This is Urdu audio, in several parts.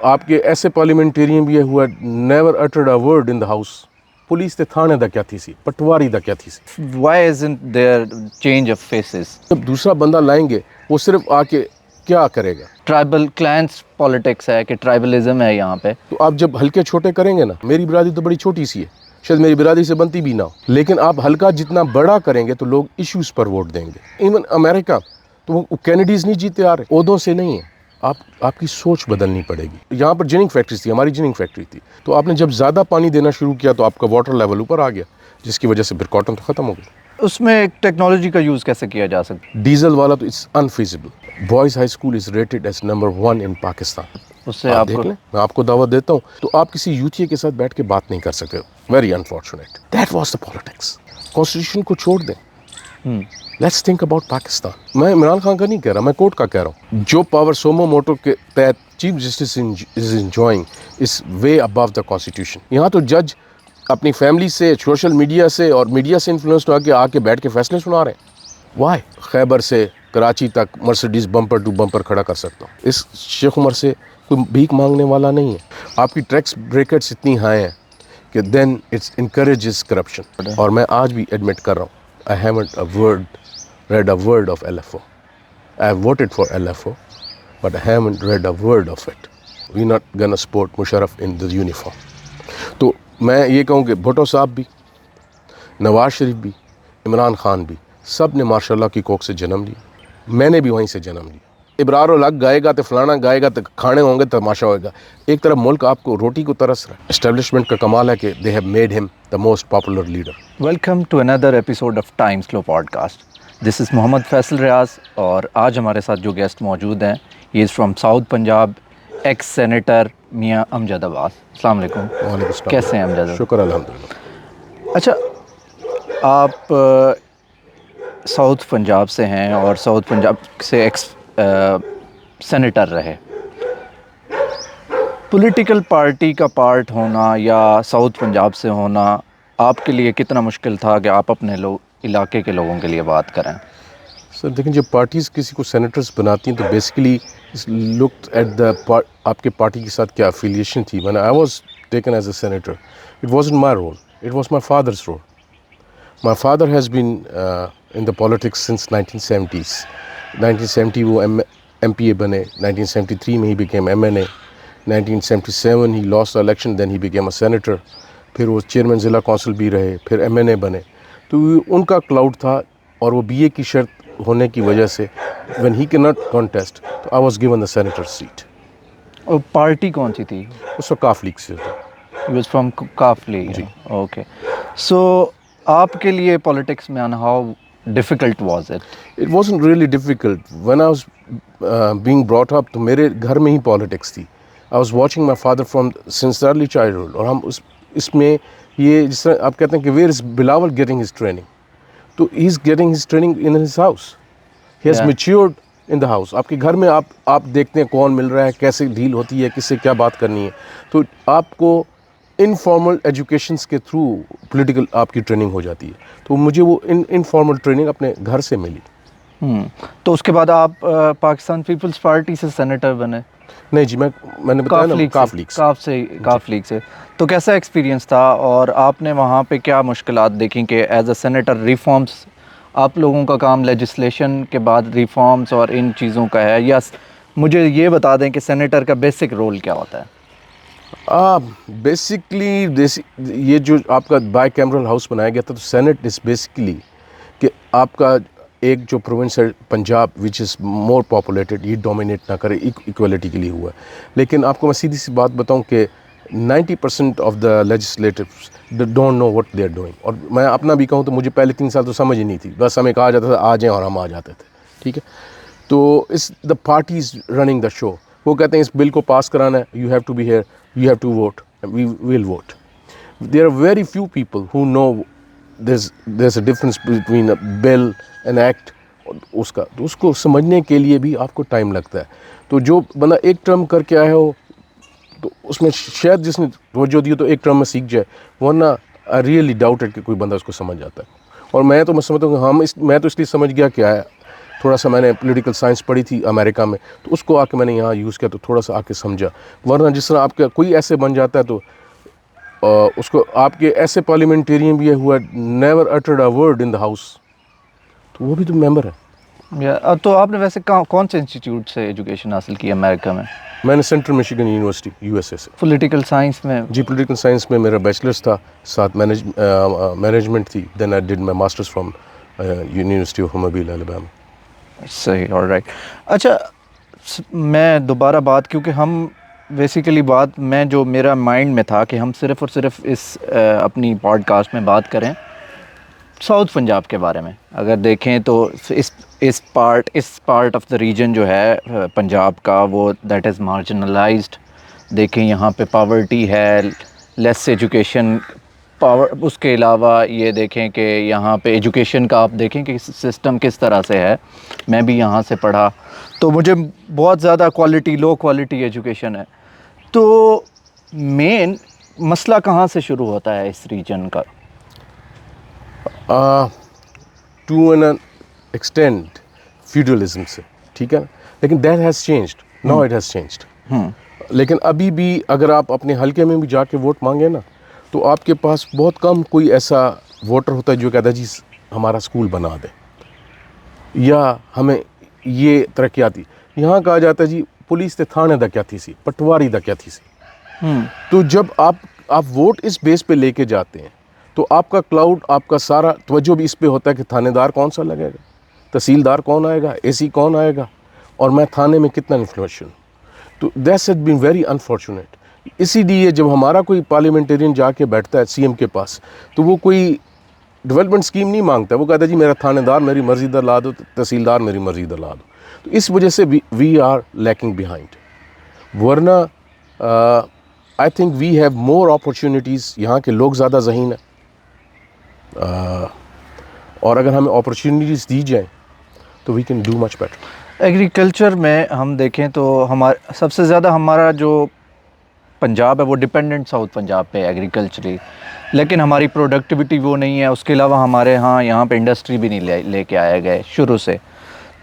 آپ کے ایسے پارلیمنٹیرین بھی ہے who had never uttered a word in the house. Police تے تھانے دا کیا تھی سی، پٹواری دا کیا تھی سی. Why isn't there change of faces? جب دوسرا بندہ لائیں گے وہ صرف آ کے کیا کرے گا. ٹرائبل کلینس پالیٹکس ہے کہ ٹرائبلزم ہے یہاں پہ. تو آپ جب ہلکے چھوٹے کریں گے نا، میری برادری تو بڑی چھوٹی سی ہے، شاید میری برادری سے بنتی بھی نہ ہو، لیکن آپ ہلکا جتنا بڑا کریں گے تو لوگ ایشوز پر ووٹ دیں گے. ایون امریکہ تو وہ کینیڈیز نہیں جیتے آ رہے، عہدوں سے نہیں ہے. آپ کی سوچ بدلنی پڑے گی. یہاں پر جننگ فیکٹریز تھی، ہماری جننگ فیکٹری تھی، تو آپ نے جب زیادہ پانی دینا شروع کیا تو آپ کا واٹر لیول اوپر آ گیا، جس کی وجہ سے پھر کاٹن تو ختم ہو گئی. اس میں ایک ٹیکنالوجی کا یوز کیسے کیا جا سکتا؟ ڈیزل والا تو it's infeasible. Boys high school is rated as number 1 in Pakistan. اس سے آپ آپ دیکھ کو لیں، میں آپ کو دعوت دیتا ہوں تو آپ کسی یوتھیے کے ساتھ بیٹھ کے بات نہیں کر سکتے. Very unfortunate. That was the politics. Constitution کو چھوڑ دیں. Let's think about Pakistan. میں عمران خان کا نہیں کہہ رہا، میں کورٹ کا کہہ رہا ہوں. جو پاور سومو موٹو کے تحت chief justice is enjoying is way above the constitution. یہاں تو جج اپنی فیملی سے، سوشل میڈیا سے اور میڈیا سے انفلوئنسڈ ہو کے آ کے بیٹھ کے فیصلے سنا رہے ہیں. وائی؟ خیبر سے کراچی تک مرسیڈیز بمپر ٹو بمپر کھڑا کر سکتا ہوں. اس شیخ عمر سے کوئی بھیک مانگنے والا نہیں ہے. آپ کی ٹیکس بریکٹس اتنی ہائی ہیں کہ دین اٹس انکریجز کرپشن. اور میں آج بھی ایڈمٹ کر رہا ہوں، I haven't read a word of LFO. I have voted for LFO, but I haven't read a word of it. We're not gonna support Musharraf in the uniform. تو میں یہ کہوں کہ بھٹو صاحب بھی، نواز شریف بھی، عمران خان بھی، سب نے ماشاء اللہ کی کوکھ سے جنم لیا. میں نے بھی وہیں سے جنم لیا. ابرار الحق گائے گا تو فلانا گائے گا تو کھانے ہوں گے تو تماشا ہوئے گا. ایک طرف ملک آپ کو روٹی کو ترس رہا ہے. اسٹیبلشمنٹ کا کمال ہے کہ they have made him the most popular leader. Welcome to another episode of time slow podcast. This is Muhammad Faisal Riaz, اور آج ہمارے ساتھ جو گیسٹ موجود ہیں، یہ is from south Punjab, ex senator Mian Amjad عباس. السلام علیکم. وعلیکم السلام. کیسے ہیں امجد؟ شکر الحمدللہ. اچھا، آپ ساؤتھ پنجاب سے ہیں اور ساؤتھ پنجاب سے ایکس سینیٹر رہے. پولیٹیکل پارٹی کا پارٹ ہونا یا ساؤتھ پنجاب سے ہونا آپ کے لیے کتنا مشکل تھا کہ آپ اپنے علاقے کے لوگوں کے لیے بات کریں؟ سر دیکھیں، جب پارٹیز کسی کو سینیٹرز بناتی ہیں تو بیسیکلی لکڈ ایٹ دا آپ کے پارٹی کے ساتھ کیا افیلیشن تھی. when I was taken as a senator, it wasn't my role, it was my father's role. My father has been in the politics since 1970s. 1970 وہ MPA بنے، 1973 میں he became MNA, 1977 he lost the election, then he became a senator. پھر وہ چیئرمین ضلع کونسل بھی رہے، پھر MNA بنے. تو ان کا کلاؤڈ تھا، اور وہ BA کی شرط ہونے کی وجہ سے when he cannot contest تو I was given the senator seat. اور پارٹی کون سی تھی؟ اس وقت کاف لیگ سے تھا. He was from کاف لیگ. جی. اوکے. سو آپ کے لیے پالیٹکس میں آنا how difficult was it? It wasn't really difficult. When I was being brought up تو میرے گھر میں ہی پالیٹکس تھی. I was watching my father from since early childhood. اور ہم اس میں یہ جس طرح آپ کہتے ہیں کہ where is Bilawal getting his training؟ تو he is getting his training in his house. He has matured in the house. آپ کے گھر میں آپ دیکھتے ہیں کون مل رہا ہے، کیسے ڈیل ہوتی ہے، کس سے کیا بات کرنی ہے. تو آپ کو انفارمل ایجوکیشنس کے تھرو پولیٹیکل آپ کی ٹریننگ ہو جاتی ہے. تو مجھے وہ انفارمل ٹریننگ اپنے گھر سے ملی. تو اس کے بعد آپ پاکستان پیپلز پارٹی سے سینیٹر بنے؟ نہیں جی، میں نے بتایا نا کاف لیگ سے. تو کیسا ایکسپیرینس تھا، اور آپ نے وہاں پہ کیا مشکلات دیکھیں کہ ایز اے سینیٹر ریفارمز آپ لوگوں کا کام لیجسلیشن کے بعد ریفارمز اور ان چیزوں کا ہے، یا مجھے یہ بتا دیں کہ سینیٹر کا بیسک رول کیا ہوتا ہے؟ بیسکلی یہ جو آپ کا بائی کیمرل ہاؤس بنایا گیا تھا، تو سینٹ از بیسکلی کہ آپ کا ایک جو پروونس ہے پنجاب وچ از مور پاپولیٹڈ، یہ ڈومینیٹ نہ کرے، ایکویلٹی کے لیے ہوا ہے. لیکن آپ کو میں سیدھی سی بات بتاؤں کہ 90% of the legislators don't know what they are doing. اور میں اپنا بھی کہوں تو مجھے پہلے 3 سال تو سمجھ ہی نہیں تھی، بس ہمیں کہا جاتا تھا آ جائیں اور ہم آ جاتے تھے. ٹھیک ہے، تو اس دا پارٹیز رننگ دا شو. وہ کہتے ہیں اس بل کو پاس کرانا ہے، you have to be here, you have to vote, we will vote. There are very few people who know there's a difference between a bill and act. اس کا تو اس کو سمجھنے کے لیے بھی آپ کو ٹائم لگتا ہے. تو جو بندہ ایک ٹرم کر کے آیا ہو تو اس میں شاید جس نے توجہ دی تو ایک ٹرم میں سیکھ جائے، ورنہ آئی ریئلی ڈاؤٹڈ کہ کوئی بندہ اس کو سمجھ جاتا ہے. اور میں سمجھتا ہوں کہ میں تو اس لیے سمجھ گیا کہ آیا تھوڑا سا میں نے پولیٹیکل سائنس پڑھی تھی امریکہ میں, تو اس کو آ کے میں نے یہاں یوز کیا, تو تھوڑا سا آ کے سمجھا. ورنہ جس طرح آپ کا کوئی ایسے بن جاتا ہے تو اس کو آپ کے ایسے پارلیمنٹیرین بھی ہے ہوا never uttered a word in the house, تو وہ بھی تو ممبر ہے. تو آپ نے ویسے کون سے انسٹیٹیوٹ سے ایجوکیشن حاصل کی امریکہ میں؟ میں نے central Michigan university U S A سے. پولیٹیکل سائنس میں؟ جی پولیٹیکل سائنس میں میرا بیچلرس تھا, ساتھ مینجمنٹ تھی. Then I did my masters from university of Mobile Alabama. صحیح, آل رائٹ. اچھا میں دوبارہ بات, کیونکہ ہم بیسیکلی بات میں جو میرا مائنڈ میں تھا کہ ہم صرف اور صرف اس اپنی پوڈ کاسٹ میں بات کریں ساؤتھ پنجاب کے بارے میں. اگر دیکھیں تو اس پارٹ آف دا ریجن جو ہے پنجاب کا, وہ دیٹ از مارجنلائزڈ. دیکھیں یہاں پہ پاورٹی ہے, لیس ایجوکیشن پاور. اس کے علاوہ یہ دیکھیں کہ یہاں پہ ایجوکیشن کا آپ دیکھیں کہ سسٹم کس طرح سے ہے. میں بھی یہاں سے پڑھا تو مجھے بہت زیادہ لو کوالٹی ایجوکیشن ہے. تو مین مسئلہ کہاں سے شروع ہوتا ہے اس ریجن کا؟ ٹو این ایکسٹینٹ فیوڈلزم سے, ٹھیک ہے نا, لیکن that has changed, now it has changed. لیکن ابھی بھی اگر آپ اپنے حلقے میں بھی جا کے ووٹ مانگیں نا, تو آپ کے پاس بہت کم کوئی ایسا ووٹر ہوتا ہے جو کہتا ہے جی ہمارا اسکول بنا دے یا ہمیں یہ ترقیاتی. یہاں کہا جاتا ہے جی پولیس تے تھانے دا کیا تھی سی, پٹواری دا کیا تھی سی. تو جب آپ ووٹ اس بیس پہ لے کے جاتے ہیں تو آپ کا کلاؤڈ, آپ کا سارا توجہ بھی اس پہ ہوتا ہے کہ تھانے دار کون سا لگے گا, تحصیلدار کون آئے گا, اے سی کون آئے گا, اور میں تھانے میں کتنا انفلوئنشل. تو that's has been very unfortunate. اسی لیے جب ہمارا کوئی پارلیمنٹیرین جا کے بیٹھتا ہے سی ایم کے پاس, تو وہ کوئی ڈیولپمنٹ اسکیم نہیں مانگتا, وہ کہتا ہے جی میرا تھانے دار میری مرضی دا لا دو, تحصیلدار میری مرضی دا لا دو. تو اس وجہ سے وی آر لیکنگ بیہائنڈ. ورنہ I think we have more opportunities. یہاں کے لوگ زیادہ ذہین ہیں, اور اگر ہمیں اپرچونیٹیز دی جائیں تو we can do much better. Agriculture میں ہم دیکھیں تو سب سے زیادہ ہمارا جو پنجاب ہے وہ ڈپینڈنٹ ساؤتھ پنجاب پہ ایگریکلچری, لیکن ہماری پروڈکٹیوٹی وہ نہیں ہے. اس کے علاوہ ہمارے یہاں پہ انڈسٹری بھی نہیں لے کے آئے گئے شروع سے.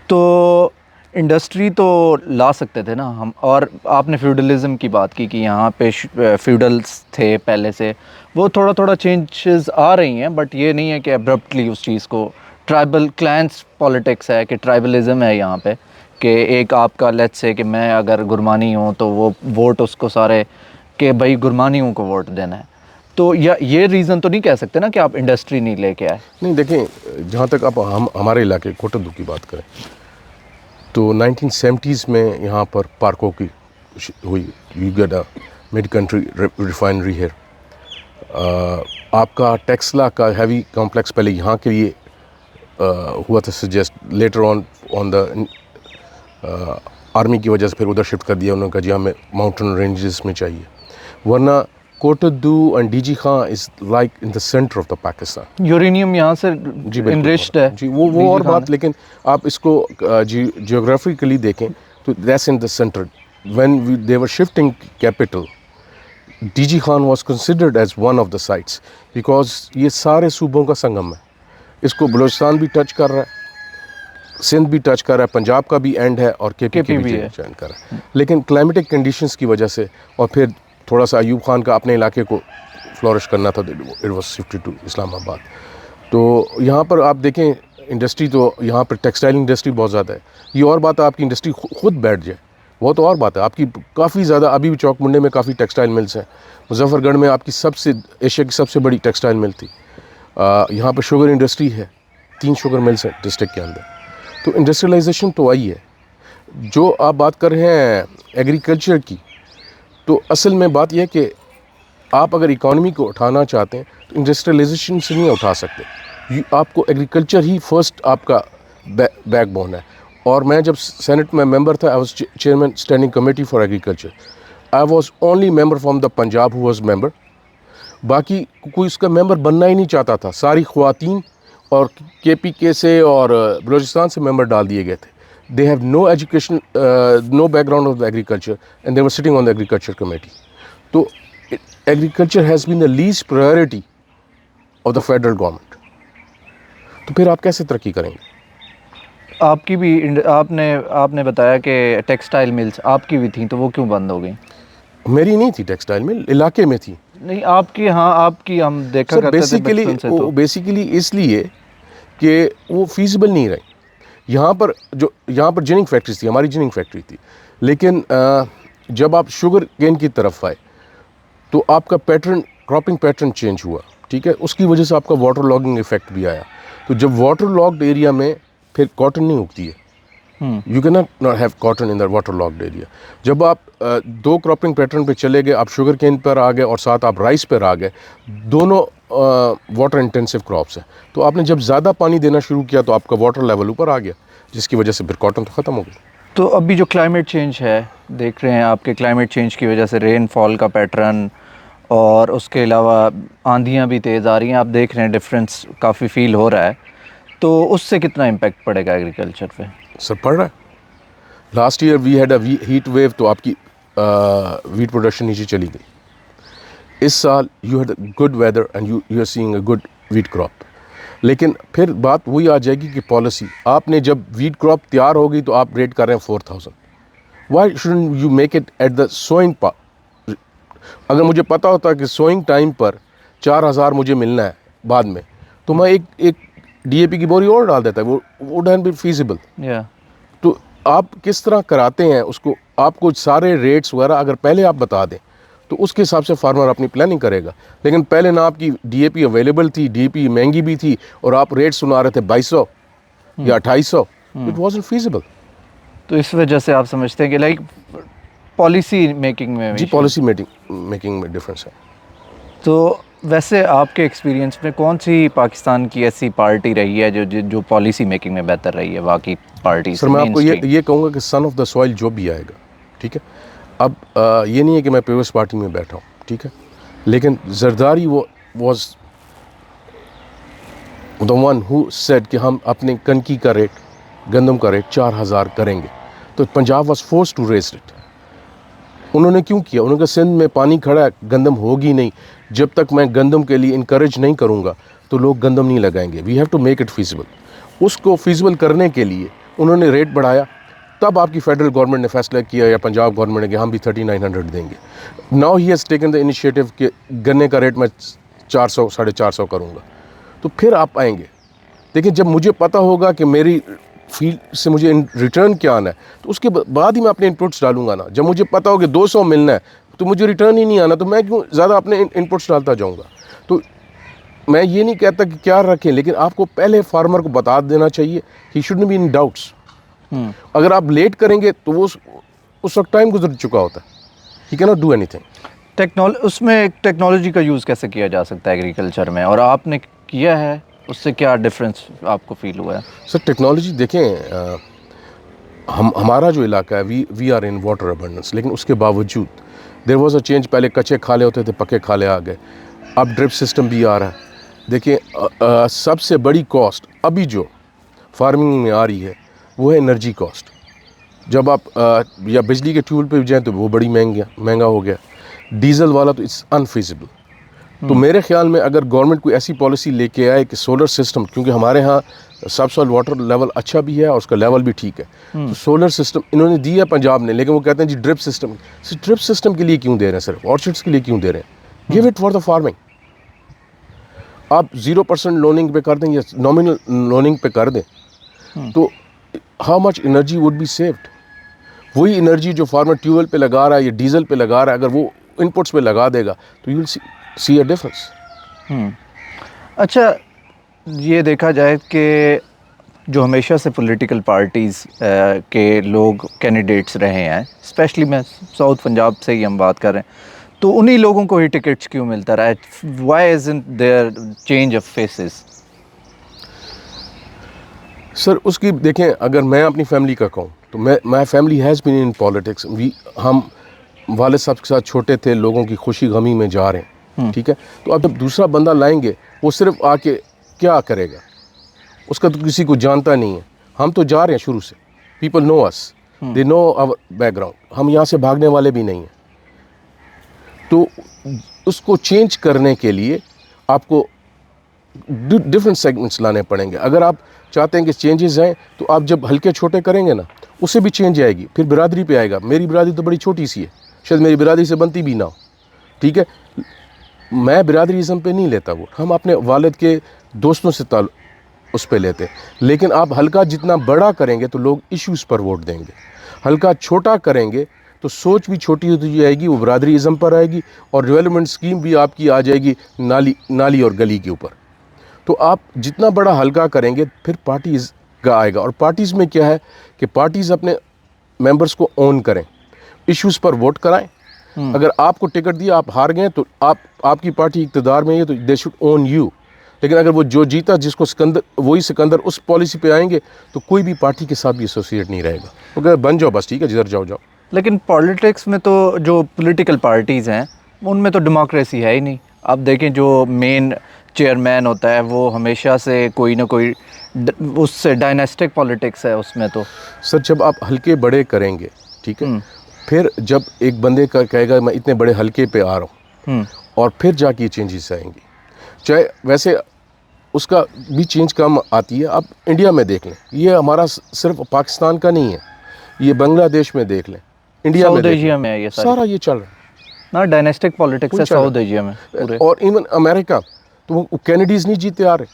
تو انڈسٹری تو لا سکتے تھے نا ہم. اور آپ نے فیوڈلزم کی بات کی کہ یہاں پہ فیوڈلس تھے پہلے سے, وہ تھوڑا چینجز آ رہی ہیں, بٹ یہ نہیں ہے کہ ابرپٹلی اس چیز کو. ٹرائبل کلینس پالیٹکس ہے کہ ٹرائبلزم ہے یہاں پہ, کہ ایک آپ کا لیٹس سے کہ میں اگر گرمانی ہوں تو وہ ووٹ اس کو سارے کہ بھائی گرمانیوں کو ووٹ دینا ہے. تو یہ ریزن تو نہیں کہہ سکتے نا کہ آپ انڈسٹری نہیں لے کے آئے. نہیں دیکھیں, جہاں تک آپ ہمارے علاقے کوٹدو کی بات کریں تو 1970s میں یہاں پر پارکوں کی ہوئی. You get a mid country refinery here. آپ کا ٹیکسلا کا ہیوی کمپلیکس پہلے یہاں کے لیے ہوا تھا suggest, later on the army کی وجہ سے پھر ادھر شفٹ کر دیا انہوں نے, کہا جی ہمیں ماؤنٹین رینجز میں چاہیے. ورنہ Kot Addu and D G Khan is like in the centre of the Pakistan. Uranium یہاں سے جی انریچڈ ہے. جی وہ اور بات, لیکن آپ اس کو جیوگرافیکلی دیکھیں تو that's in the centre. When they were shifting capital, D G Khan was considered as one of the sites, because یہ سارے صوبوں کا سنگم ہے. اس کو بلوچستان بھی ٹچ کر رہا ہے, سندھ بھی ٹچ کر رہا ہے, پنجاب کا بھی اینڈ ہے, اور کے پی بھی اینڈ کر رہا ہے. لیکن کلائمیٹک کنڈیشنز کی وجہ سے, اور پھر تھوڑا سا ایوب خان کا اپنے علاقے کو فلورش کرنا تھا, اٹ واز شفٹڈ ٹو اسلام آباد. تو یہاں پر آپ دیکھیں انڈسٹری, تو یہاں پر ٹیکسٹائل انڈسٹری بہت زیادہ ہے. یہ اور بات ہے آپ کی انڈسٹری خود بیٹھ جائے, وہ تو اور بات ہے. آپ کی کافی زیادہ, ابھی بھی چوک منڈے میں کافی ٹیکسٹائل ملز ہیں. مظفر گڑھ میں آپ کی ایشیا کی سب سے بڑی ٹیکسٹائل مل تھی. یہاں پہ شوگر انڈسٹری ہے, 3 شوگر ملز ہیں ڈسٹرکٹ کے اندر. تو انڈسٹریلائزیشن تو آئی ہے. جو آپ بات کر رہے ہیں ایگریکلچر کی, تو اصل میں بات یہ ہے کہ آپ اگر اکانومی کو اٹھانا چاہتے ہیں تو انڈسٹریلائزیشن سے نہیں اٹھا سکتے. آپ کو ایگریکلچر ہی فرسٹ آپ کا بیک بون ہے. اور میں جب سینٹ میں ممبر تھا, I was chairman standing committee for agriculture. I was only member from the Punjab who was member. باقی کوئی اس کا ممبر بننا ہی نہیں چاہتا تھا. ساری خواتین اور کے پی کے سے اور بلوچستان سے ممبر ڈال دیے گئے تھے. they have no education, no background of the agriculture, and they were sitting on the agriculture committee. So agriculture has been the least priority of the federal government. تو پھر آپ کیسے ترقی کریں گے؟ آپ کی بھی آپ نے بتایا کہ ٹیکسٹائل ملز آپ کی بھی تھیں تو وہ کیوں بند ہو گئیں؟ میری نہیں تھی ٹیکسٹائل مل، علاقے میں تھی نہیں آپ کی، ہاں آپ کی ہم دیکھا سر. کرتے تھے بچپن سے تو. بیسیکلی اس لیے کہ وہ فیزیبل نہیں رہی. یہاں پر جننگ فیکٹریز تھی، ہماری جننگ فیکٹری تھی، لیکن جب آپ شوگر کین کی طرف آئے تو آپ کا کراپنگ پیٹرن چینج ہوا. ٹھیک ہے، اس کی وجہ سے آپ کا واٹر لاگنگ ایفیکٹ بھی آیا. تو جب واٹر لاگڈ ایریا میں پھر کاٹن نہیں اگتی ہے. You can not have cotton in the water logged area. جب آپ دو کراپنگ پیٹرن پہ چلے گئے، آپ شوگر کین پر آ گئے اور ساتھ آپ رائس پر آ گئے، دونوں واٹر انٹینسو کراپس ہیں. تو آپ نے جب زیادہ پانی دینا شروع کیا تو آپ کا واٹر لیول اوپر آ گیا، جس کی وجہ سے پھر کاٹن تو ختم ہو گئی. تو ابھی جو کلائمیٹ چینج ہے دیکھ رہے ہیں آپ کے، کلائمیٹ چینج کی وجہ سے رین فال کا پیٹرن اور اس کے علاوہ آندھیاں بھی تیز آ رہی ہیں، آپ دیکھ رہے ہیں ڈفرینس کافی فیل ہو رہا ہے. تو اس سے کتنا امپیکٹ پڑے گا ایگریکلچر پہ؟ سر پڑ رہا ہے. Last year we had a heat wave تو آپ کی ویٹ پروڈکشن نیچے چلی گئی. اس سال you had good weather and you are seeing a good wheat crop. لیکن پھر بات وہی آ جائے گی کہ پالیسی، آپ نے جب ویٹ کراپ تیار ہوگی تو آپ ریٹ کر رہے ہیں 4000. Why shouldn't you make it at the swing اگر مجھے پتا ہوتا کہ سوئنگ ٹائم پر 4000 مجھے ملنا ہے بعد میں، تو میں ایک ڈی اے پی کی بوری اور ڈال دیتا ہے. وہ وڈ بی فیزیبل. تو آپ کس طرح کراتے ہیں اس کو، آپ کو سارے ریٹس وغیرہ اگر پہلے آپ بتا دیں تو اس کے حساب سے فارمر اپنی پلاننگ کرے گا. لیکن پہلے نہ آپ کی ڈی اے پی اویلیبل تھی، ڈی اے پی مہنگی بھی تھی، اور آپ ریٹ سنا رہے تھے 2200 یا 2800. It wasn't feasible. تو اس وجہ سے آپ سمجھتے ہیں کہ لائک پالیسی میکنگ میں جی پالیسی میکنگ میں ڈفرینس ہے. تو ویسے آپ کے ایکسپیرینس میں کون سی پاکستان کی ایسی پارٹی رہی ہے جو پالیسی میکنگ میں بہتر رہی ہے باقی پارٹی سر سے؟ میں آپ مین کو اسٹریم. یہ کہوں گا کہ سن آف دا سوائل جو بھی آئے گا، ٹھیک ہے. اب یہ نہیں ہے کہ میں پیپلز پارٹی میں بیٹھا ہوں، ٹھیک ہے، لیکن زرداری وہ was the one who said کہ ہم اپنے کنکی کا ریٹ، گندم کا ریٹ 4000 کریں گے. تو Punjab was force to raise it. انہوں نے کیوں کیا؟ انہوں نے کہا سندھ میں پانی کھڑا ہے، گندم ہوگی نہیں. جب تک میں گندم کے لیے انکریج نہیں کروں گا تو لوگ گندم نہیں لگائیں گے. We have to make it feasible. اس کو فیزیبل کرنے کے لیے انہوں نے ریٹ بڑھایا. تب آپ کی فیڈرل گورنمنٹ نے فیصلہ کیا یا پنجاب گورنمنٹ نے کہ ہم بھی 3900 دیں گے. Now he has taken the initiative کہ گنے کا ریٹ میں 400 450 کروں گا. تو پھر آپ آئیں گے. لیکن جب مجھے پتہ ہوگا کہ میری فیلڈ سے مجھے ریٹرن کیا آنا ہے تو اس کے بعد ہی میں اپنے انپٹس ڈالوں گا نا. جب مجھے پتہ ہو کہ 200 ملنا ہے تو مجھے ریٹرن ہی نہیں آنا، تو میں کیوں زیادہ اپنے انپٹس ڈالتا جاؤں گا. تو میں یہ نہیں کہتا کہ کیا رکھیں، لیکن آپ کو پہلے فارمر کو بتا دینا چاہیے. ہی شوڈنٹ بی ان ڈاؤٹس. اگر آپ لیٹ کریں گے تو وہ اس وقت ٹائم گزر چکا ہوتا ہے. ہی کی ناٹ ڈو اینی تھنگ. اس میں ٹیکنالوجی کا یوز کیسے کیا جا سکتا ہے ایگریکلچر میں، اور آپ نے کیا ہے، اس سے کیا ڈفرینس آپ کو فیل ہوا ہے؟ سر ٹیکنالوجی دیکھیں، ہمارا جو علاقہ ہے we are in water abundance, لیکن اس کے باوجود دیر واز اے چینج. پہلے کچے کھالے ہوتے تھے، پکے کھالے آ گئے. اب ڈرپ سسٹم بھی آ رہا ہے. دیکھیں سب سے بڑی کاسٹ ابھی جو فارمنگ میں آ رہی ہے وہ ہے انرجی کاسٹ. جب آپ یا بجلی کے ٹیول پہ جائیں تو وہ بڑی مہنگا ہو گیا. ڈیزل والا تو اٹس انفیزیبل. تو میرے خیال میں اگر گورنمنٹ کوئی ایسی پالیسی لے کے آئے کہ سولر سسٹم، کیونکہ ہمارے ہاں سب سال واٹر لیول اچھا بھی ہے اور اس کا لیول بھی ٹھیک ہے، تو سولر سسٹم انہوں نے دیا پنجاب نے، لیکن وہ کہتے ہیں جی ڈرپ سسٹم. ڈرپ سسٹم کے لیے کیوں دے رہے ہیں؟ صرف آرچڈس کے لیے کیوں دے رہے ہیں؟ Give it for the farming. آپ 0% لوننگ پہ کر دیں یا نامنل لوننگ پہ کر دیں تو how much energy would be saved. وہی انرجی جو فارمر ٹیوبویل پہ لگا رہا ہے یا ڈیزل پہ لگا رہا ہے، اگر وہ انپٹس پہ لگا دے گا تو you will C a difference. اچھا، یہ دیکھا جائے کہ جو ہمیشہ سے پولیٹیکل پارٹیز کے لوگ کینڈیڈیٹس رہے ہیں، اسپیشلی میں ساؤتھ پنجاب سے ہی ہم بات کر رہے ہیں، تو انہی لوگوں کو ہی ٹکٹس کیوں ملتا رہا ہے؟ Why isn't there change of faces? Sir اس کی دیکھیں، اگر میں اپنی فیملی کا کہوں تو my family has been in politics. ہم والد صاحب کے ساتھ چھوٹے تھے، لوگوں کی خوشی غمی میں جا رہے ہیں، ٹھیک ہے. تو اب جب دوسرا بندہ لائیں گے وہ صرف آ کے کیا کرے گا؟ اس کا تو کسی کو جانتا نہیں ہے. ہم تو جا رہے ہیں شروع سے. پیپل نو اس، دے نو آور بیک گراؤنڈ. ہم یہاں سے بھاگنے والے بھی نہیں ہیں. تو اس کو چینج کرنے کے لیے آپ کو ڈفرینٹ سیگمنٹس لانے پڑیں گے. اگر آپ چاہتے ہیں کہ چینجز آئیں تو آپ جب ہلکے چھوٹے کریں گے نا اس سے بھی چینج آئے گی. پھر برادری پہ آئے گا. میری برادری تو بڑی چھوٹی سی ہے, شاید میری برادری سے بنتی بھی نہ ہو, ٹھیک ہے. میں برادری ازم پہ نہیں لیتا ووٹ, ہم اپنے والد کے دوستوں سے اس پہ لیتے. لیکن آپ ہلکا جتنا بڑا کریں گے تو لوگ ایشوز پر ووٹ دیں گے. ہلکا چھوٹا کریں گے تو سوچ بھی چھوٹی ہوتی جائے گی, وہ برادری ازم پر آئے گی, اور ڈیولپمنٹ اسکیم بھی آپ کی آ جائے گی نالی اور گلی کے اوپر. تو آپ جتنا بڑا ہلکا کریں گے پھر پارٹیز کا آئے گا. اور پارٹیز میں کیا ہے کہ پارٹیز اپنے ممبرس کو اون کریں, ایشوز پر ووٹ کرائیں. اگر آپ کو ٹکٹ دیا آپ ہار گئے تو آپ کی پارٹی اقتدار میں ہے تو دے شوڈ اون یو. لیکن اگر وہ جو جیتا جس کو سکندر اس پالیسی پہ آئیں گے تو کوئی بھی پارٹی کے ساتھ بھی ایسوسیٹ نہیں رہے گا. اگر بن جاؤ بس ٹھیک ہے, جدھر جاؤ. لیکن پولیٹکس میں تو جو پولیٹیکل پارٹیز ہیں ان میں تو ڈیموکریسی ہے ہی نہیں. آپ دیکھیں جو مین چیئرمین ہوتا ہے وہ ہمیشہ سے کوئی نہ کوئی اس سے ڈائناسٹک پولیٹکس ہے اس میں. تو سر جب آپ ہلکے بڑے کریں گے ٹھیک ہے, پھر جب ایک بندے کا کہے گا میں اتنے بڑے ہلکے پہ آ رہا ہوں, اور پھر جا کے یہ چینجز آئیں گی. چاہے ویسے اس کا بھی چینج کم آتی ہے. آپ انڈیا میں دیکھ لیں, یہ ہمارا صرف پاکستان کا نہیں ہے, یہ بنگلہ دیش میں دیکھ لیں, انڈیا میں ساؤتھ دیکھ ایشیا لیں, میں ہے یہ سارا یہ چل رہا ہے. نا ڈائناسٹک پالیٹکس ہے ساؤتھ ایشیا میں پورے. اور ایون امریکہ تو وہ کینیڈیز نہیں جیتے آ رہے,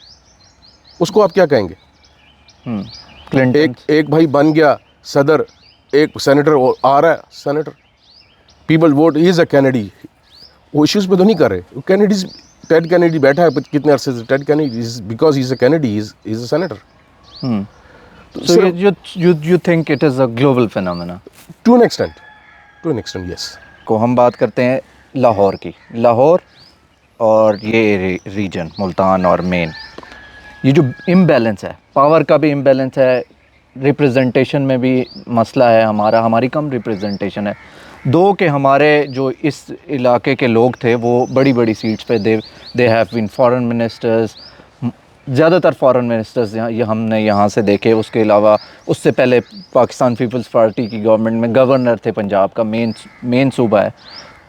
اس کو آپ کیا کہیں گے؟ کلنٹن ایک بھائی بن گیا صدر, ایک سینیٹر آ رہا ہے senator, people vote, he is a Kennedy. وہ ایشوز پہ تو نہیں کر رہے. کینیڈیز ٹیڈ کینیڈی بیٹھا ہے کتنے عرصے سے, Ted Kennedy because he is a Kennedy, he is a senator. So you think it is a global phenomena? To an extent, yes. کو ہم بات کرتے ہیں لاہور کی. لاہور اور یہ ریجن ملتان اور مین, یہ جو امبیلنس ہے, پاور کا بھی امبیلنس ہے, ریپریزنٹیشن میں بھی مسئلہ ہے. ہماری کم ریپریزنٹیشن ہے. دو کہ ہمارے جو اس علاقے کے لوگ تھے وہ بڑی بڑی سیٹس پہ they have been foreign ministers, زیادہ تر فارن منسٹرز یہ ہم نے یہاں سے دیکھے. اس کے علاوہ اس سے پہلے پاکستان پیپلز پارٹی کی گورنمنٹ میں گورنر تھے پنجاب کا, مین صوبہ ہے.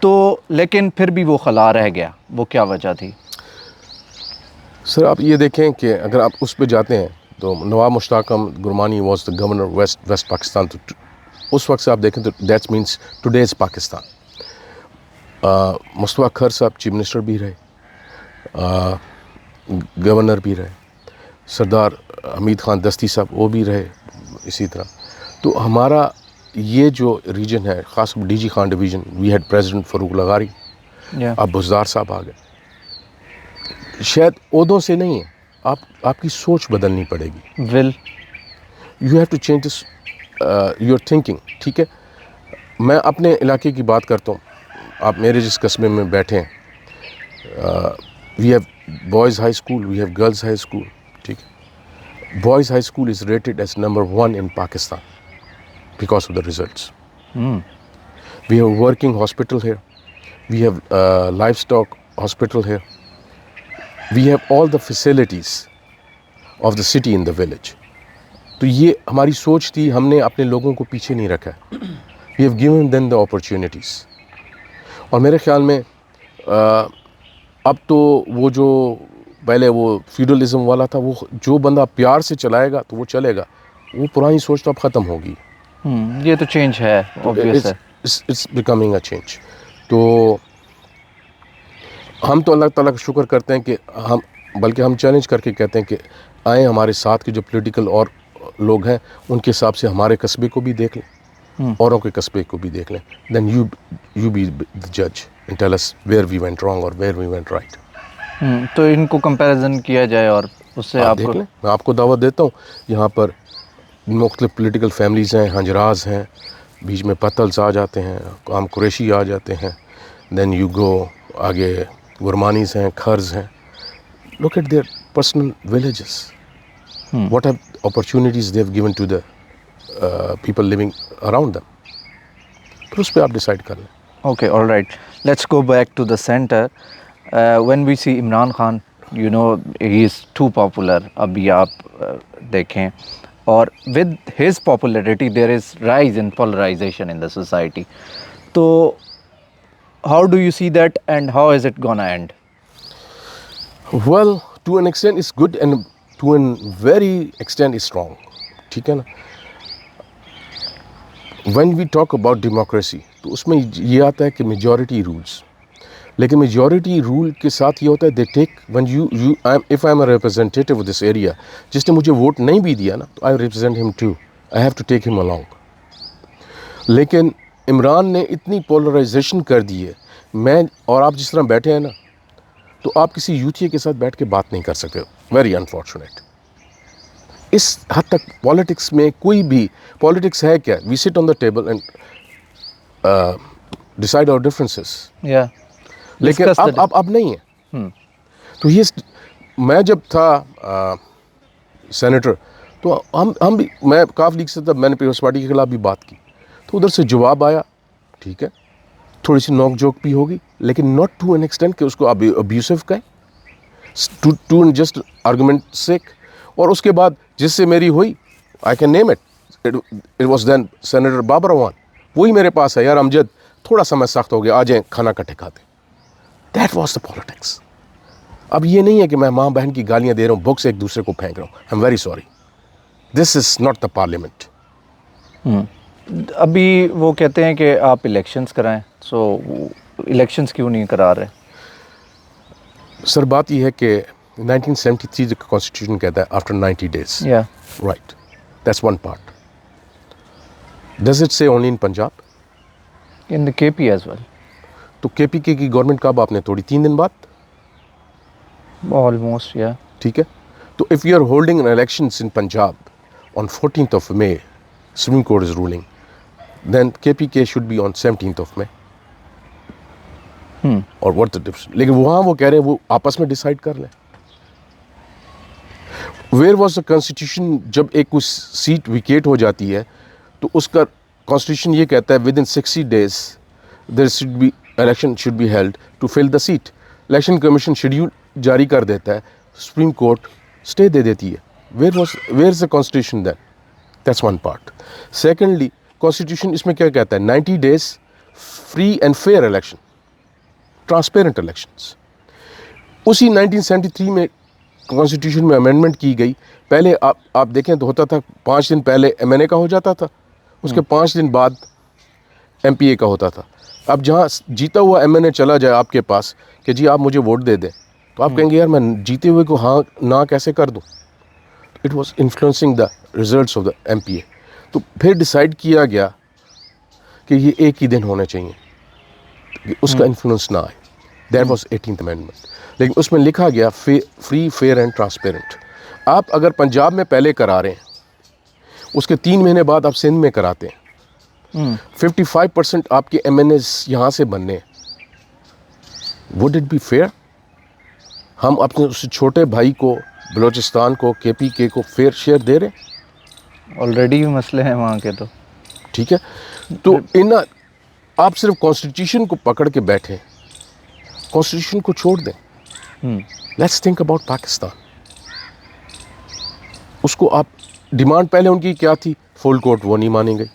تو لیکن پھر بھی وہ خلا رہ گیا. وہ کیا وجہ تھی؟ سر آپ یہ دیکھیں کہ اگر آپ اس پہ جاتے ہیں تو Nawab Mushtaq Ahmad Gurmani was the governor west Pakistan. تو اس وقت سے آپ دیکھیں تو that means today's Pakistan. Mustafa Khar صاحب چیف منسٹر بھی رہے, گورنر بھی رہے, سردار حمید خان دستی صاحب وہ بھی رہے اسی طرح. تو ہمارا یہ جو ریجن ہے, خاص D G Khan division, we had president Farooq لغاری, اب بزدار صاحب آ گئے. شاید عہدوں سے نہیں ہے, آپ کی سوچ بدلنی پڑے گی. You have to change your thinking. ٹھیک ہے, میں اپنے علاقے کی بات کرتا ہوں. آپ میرے جس قصبے میں بیٹھے ہیں, we have boys high school, we have girls high school. ٹھیک ہے, boys high school is rated as number 1 in Pakistan because of the results. We have a working hospital here. We have a livestock hospital here. We have all the facilities of the city in the village. تو یہ ہماری سوچ تھی, ہم نے اپنے لوگوں کو پیچھے نہیں رکھا. We have given them the opportunities. اور میرے خیال میں اب تو وہ جو پہلے وہ فیوڈلزم والا تھا, وہ جو بندہ پیار سے چلائے گا تو وہ چلے گا. وہ پرانی سوچ تو اب ختم ہوگی. یہ تو چینج ہے, obvious ہے. It's becoming a change. تو ہم تو اللہ تعالیٰ کا شکر کرتے ہیں کہ بلکہ ہم چیلنج کر کے کہتے ہیں کہ آئیں ہمارے ساتھ کے جو پولیٹیکل اور لوگ ہیں ان کے حساب سے ہمارے قصبے کو بھی دیکھ لیں, اوروں کے قصبے کو بھی دیکھ لیں. Then you be the judge and tell us where we went wrong or where we went right. تو ان کو کمپیریزن کیا جائے اور اس سے آپ دیکھ لیں. میں آپ کو دعوت دیتا ہوں, یہاں پر مختلف پولیٹیکل فیملیز ہیں, ہنجراز ہیں, بیچ میں پتلز آ جاتے ہیں, عام قریشی آ جاتے ہیں. دین یو گو آگے گرمانیز ہیں, کھرز ہیں. Look at their personal villages, what are opportunities they have given to the people living around them. پھر اس پہ آپ ڈیسائڈ کر لیں. Okay, all right, let's go back to the centre. When we see Imran Khan, you know he is too popular. ابھی آپ دیکھیں, اور with his popularity there is rise in polarization in the society. تو how do you see that and how is it gonna and? Well, to an extent is good and to a very extent is wrong. ٹھیک ہے نا. when we talk about democracy تو اس میں یہ آتا ہے کہ majority rules, لیکن majority rule کے ساتھ یہ ہوتا ہے they take when if I am a representative of this area, جس نے مجھے ووٹ نہیں بھی دیا نا تو I represent him too, I have to take him along. لیکن عمران نے اتنی پولرائزیشن کر دی ہے, میں اور آپ جس طرح بیٹھے ہیں نا تو آپ کسی یوتھیے کے ساتھ بیٹھ کے بات نہیں کر سکتے. Very unfortunate. اس حد تک پالیٹکس میں کوئی بھی پالیٹکس ہے کیا, we sit on the table and decide our differences. لیکن اب نہیں ہے. تو یہ میں جب تھا سینیٹر تو ہم بھی, میں کاف لیگ سے تھا, میں نے پیپلز پارٹی کے خلاف بھی بات کی تو ادھر سے جواب آیا, ٹھیک ہے تھوڑی سی نوک جوک بھی ہوگی لیکن ناٹ ٹو این ایکسٹینٹ کہ اس کو ابیوسو کہیں, ٹو جسٹ آرگومنٹ سیک. اور اس کے بعد جس سے میری ہوئی I can name it was then senator Babar Awan, وہی میرے پاس ہے, یار امجد تھوڑا سا میں سخت ہو گیا, آ جائیں کھانا کٹھے کھاتے. That was the politics. اب یہ نہیں ہے کہ میں ماں بہن کی گالیاں دے رہا ہوں, بکس ایک دوسرے کو پھینک رہا ہوں. I am very sorry, this is not the parliament. ابھی وہ کہتے ہیں کہ آپ الیکشنز کرائیں, سو الیکشنز کیوں نہیں کرا رہے؟ سر بات یہ ہے کہ 1973 کا کانسٹیٹیوشن کہتا ہے after 90 days. Right. That's one part. Does it say only in Punjab? In the KP as well. تو KPK کی گورنمنٹ کب آپ نے توڑی؟ 3 دن بعد. Almost, yeah. ٹھیک ہے. تو if you are holding an elections in Punjab on 14th of May, Supreme Court is ruling, then KPK should be on 17th of May. اور what the difference? لیکن وہاں وہ کہہ رہے ہیں وہ آپس میں ڈیسائیڈ کر لیں. Where was the constitution? جب ایک کچھ سیٹ ویکیٹ ہو جاتی ہے تو اس کا کانسٹیٹیوشن یہ کہتا ہے within 60 days there should be election should be held to fill the seat. Election commission schedule جاری کر دیتا ہے, سپریم کورٹ اسٹے دے دیتی ہے. Where is the constitution then? That's one part. Secondly constitution اس میں کیا کہتا ہے؟ 90 days free and fair election, transparent elections. اسی 1973 میں کانسٹیٹیوشن میں امینڈمنٹ کی گئی. پہلے آپ دیکھیں تو ہوتا تھا 5 دن پہلے MNA کا ہو جاتا تھا, اس کے 5 دن بعد MPA کا ہوتا تھا. اب جہاں جیتا ہوا MNA چلا جائے آپ کے پاس کہ جی آپ مجھے ووٹ دے دیں, تو آپ کہیں گے یار میں جیتے ہوئے کو ہاں نہ کیسے کر دوں. It was influencing the results of the MPA. تو پھر ڈیسائیڈ کیا گیا کہ یہ ایک ہی دن ہونے چاہیے کہ اس کا انفلوئنس نہ آئے. That was 18th amendment. لیکن اس میں لکھا گیا فری فیئر اینڈ ٹرانسپیرنٹ. آپ اگر پنجاب میں پہلے کرا رہے ہیں اس کے 3 مہینے بعد آپ سندھ میں کراتے ہیں, 55% آپ کے MNAs یہاں سے بننے ہیں. Would it be fair? ہم اپنے اس چھوٹے بھائی کو بلوچستان کو KPK کو فیئر شیئر دے رہے ہیں؟ آلریڈی مسئلے ہیں وہاں کے. تو ٹھیک ہے, تو آپ صرف کانسٹیٹیوشن کو پکڑ کے بیٹھے, کانسٹیٹیوشن کو چھوڑ دیں. Let's think about Pakistan. اس کو آپ ڈیمانڈ پہلے ان کی کیا تھی؟ فل کورٹ, وہ نہیں مانی گئی.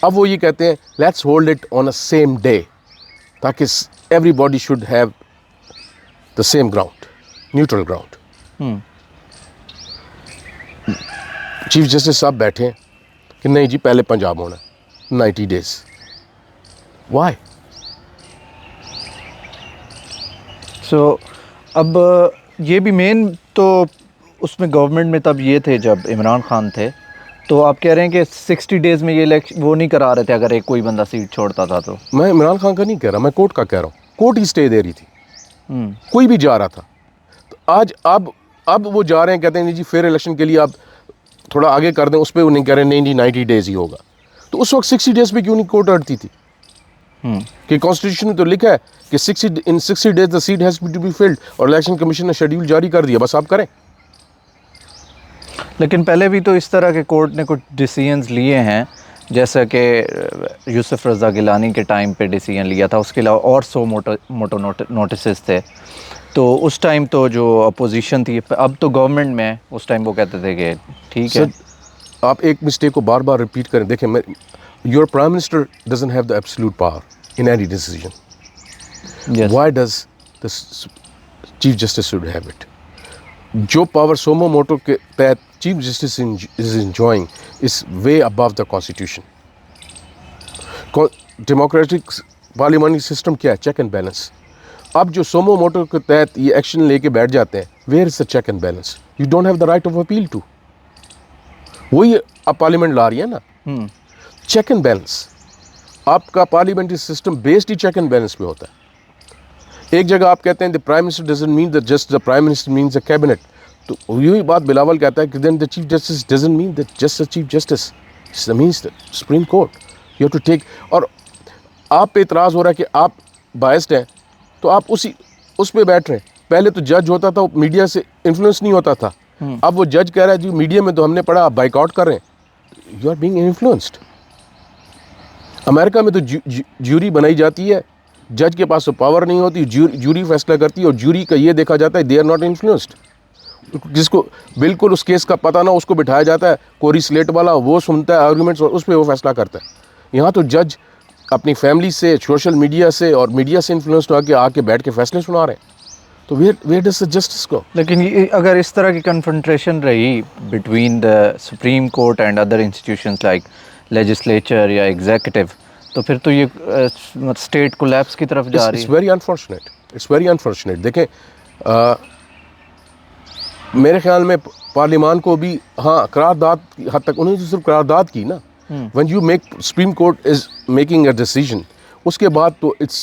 اب وہ یہ کہتے ہیں let's hold it on a same day تاکہ everybody should have the same ground, neutral ground. Chief justice صاحب بیٹھے ہیں کہ نہیں جی پہلے پنجاب ہونا 90 days. وائی؟ سو اب یہ بھی مین تو اس میں گورنمنٹ میں تب یہ تھے جب عمران خان تھے, تو آپ کہہ رہے ہیں کہ 60 days میں یہ الیکشن وہ نہیں کرا رہے تھے اگر ایک کوئی بندہ سیٹ چھوڑتا تھا تو؟ میں عمران خان کا نہیں کہہ رہا, میں کورٹ کا کہہ رہا ہوں. کورٹ ہی اسٹے دے رہی تھی, کوئی بھی جا رہا تھا. تو آج اب وہ جا رہے ہیں کہتے ہیں نہیں جی فیئر الیکشن کے لیے آپ تھوڑا آگے کر دیں, اس پہ وہ نہیں کہہ رہے نہیں جی 90 days ہی ہوگا. تو اس وقت 60 days پہ کیوں نہیں کورٹ اڑتی تھی؟ کہ کانسٹیٹیوشن میں تو لکھا ہے کہ 60 days the seat has to be filled, اور الیکشن کمیشن نے شیڈیول جاری کر دیا, بس آپ کریں. لیکن پہلے بھی تو اس طرح کے کورٹ نے کچھ ڈیسیژنز لیے ہیں, جیسا کہ یوسف رضا گیلانی کے ٹائم پہ ڈیسیژن لیا تھا, اس کے علاوہ اور 100 موٹو نوٹسز تھے. تو اس ٹائم تو جو اپوزیشن تھی, اب تو گورنمنٹ میں, اس ٹائم وہ کہتے تھے کہ ٹھیک ہے. آپ ایک مسٹیک کو بار بار ریپیٹ کریں. دیکھیں your prime minister doesn't have the absolute power in any decision. Why does the Chief Justice should have it? جو پاور سومو موٹو کے تحت chief justice is enjoying is way above the constitution. Democratic پارلیمانی سسٹم کیا ہے؟ Check and balance. اب جو سومو موٹو کے تحت یہ ایکشن لے کے بیٹھ جاتے ہیں, where is the check and balance? You don't have the right of appeal to. وہی اب پارلیمنٹ لا رہی ہے نا, چیک اینڈ بیلنس. آپ کا parliamentary system based he check and balance پہ ہوتا ہے. ایک جگہ آپ کہتے ہیں the prime minister doesn't mean that just the prime minister means the cabinet. تو یہی بات بلاول کہتا ہے کہ then the chief justice doesn't mean that just the chief justice. It means the Supreme Court. You have to take. اور آپ پہ اعتراض ہو رہا ہے کہ آپ biased ہیں, تو آپ اس پہ بیٹھ رہے ہیں. پہلے تو جج ہوتا تھا, میڈیا سے انفلوئنس نہیں ہوتا تھا. اب وہ جج کہہ رہا ہے جی میڈیا میں تو ہم نے پڑھا, آپ بائک آؤٹ کر رہے ہیں. You are being influenced. امریکہ میں تو جیوری بنائی جاتی ہے, جج کے پاس تو پاور نہیں ہوتی, جیوری فیصلہ کرتی ہے, اور جیوری کا یہ دیکھا جاتا ہے دے آر ناٹ انفلوئنسڈ. جس کو بالکل اس کیس کا پتہ نہ اس کو بٹھایا جاتا ہے, کوری سلیٹ والا, وہ سنتا ہے آرگومنٹس اور اس پہ وہ فیصلہ کرتا ہے. یہاں تو جج اپنی فیملی سے, سوشل میڈیا سے اور میڈیا سے انفلوئنسڈ ہو کے آ کے بیٹھ کے فیصلے سنا رہے ہیں. تو ویئر ڈز دا جسٹس گو؟ لیکن اگر اس طرح کی کنفرنٹریشن رہی between the supreme court and other institutions like legislature یا ایگزیکٹو, تو پھر تو یہ اسٹیٹ کولیپس کی طرف جا رہی ہے. It's very unfortunate, it's very unfortunate. دیکھیں میرے خیال میں پارلیمان کو بھی ہاں قرارداد کی حد تک, انہوں نے صرف قرارداد کی نا. when you make Supreme Court is making a decision, اس کے بعد تو it's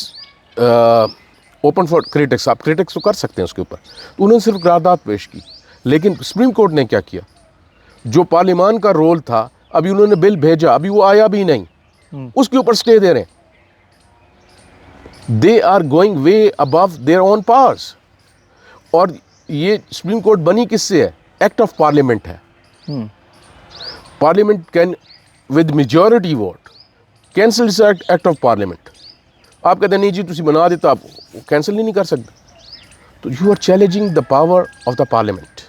open for critics. آپ critics تو کر سکتے ہیں اس کے اوپر. انہوں نے صرف قرارداد پیش کی, لیکن سپریم کورٹ نے کیا کیا؟ جو پارلیمان کا رول تھا, ابھی انہوں نے بل بھیجا, ابھی وہ آیا بھی نہیں, اس کے اوپر اسٹے دے رہے ہیں. They are going way above their own powers. اور یہ سپریم کورٹ بنی کس سے ہے؟ ایکٹ آف پارلیمنٹ ہے. Parliament can with majority vote cancel this act of parliament. آپ کہتے ہیں نہیں جی تسی بنا دیتا, آپ کینسل ہی نہیں کر سکتے. تو you are challenging the power of the parliament.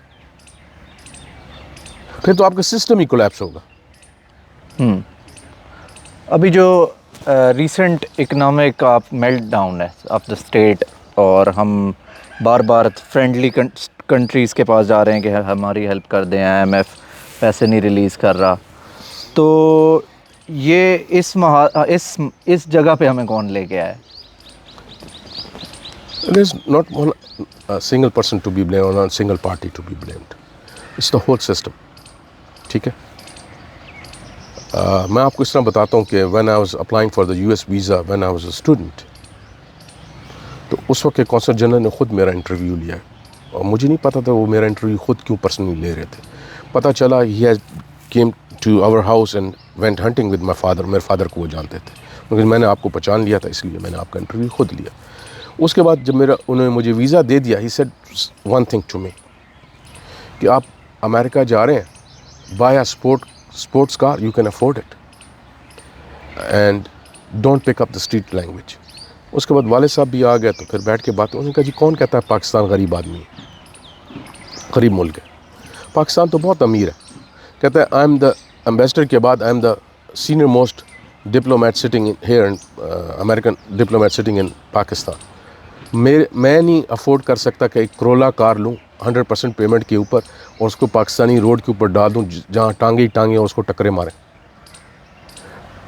پھر تو آپ کا سسٹم ہی کولیپس ہوگا. ابھی جو ریسنٹ اکنامک میلٹ ڈاؤن ہے آف دا اسٹیٹ, اور ہم بار بار فرینڈلی کنٹریز کے پاس جا رہے ہیں کہ ہماری ہیلپ کر دیں, IMF پیسے نہیں ریلیز کر رہا, تو یہ اس جگہ پہ ہمیں کون لے کے آئے؟ There is not one single person to be blamed or not single party to be blamed. It's the whole system. ٹھیک ہے. میں آپ کو اس طرح بتاتا ہوں کہ when I was applying for the US visa when I was a student, تو اس وقت کونسل جنرل نے خود میرا انٹرویو لیا, اور مجھے نہیں پتا تھا وہ میرا انٹرویو خود کیوں پرسنلی لے رہے تھے. پتہ چلا he has came to our house and went hunting with my father. میرے فادر کو وہ جانتے تھے, لیکن میں نے آپ کو پہچان لیا تھا, اس لیے میں نے آپ کا انٹرویو خود لیا. اس کے بعد جب انہوں نے مجھے ویزا دے دیا, he said one thing to me کہ آپ امریکہ جا رہے ہیں, buy a sports car, you can afford it, and don't pick up the street language. اس کے بعد والد صاحب بھی آ گئے, تو پھر بیٹھ کے بات, انہوں نے کہا جی کون کہتا ہے پاکستان غریب آدمی ہے, غریب ملک ہے؟ پاکستان تو بہت امیر ہے. کہتا ہے آئی ایم دا ایمبیسڈر کے بعد I am the senior most diplomat sitting here in American diplomat sitting in Pakistan. میں نہیں افورڈ کر سکتا کہ ایک کرولا کار لوں 100% پیمنٹ کے اوپر, اور اس کو پاکستانی روڈ کے اوپر ڈال دوں جہاں ٹانگے ہی ٹانگے اور اس کو ٹکرے ماریں.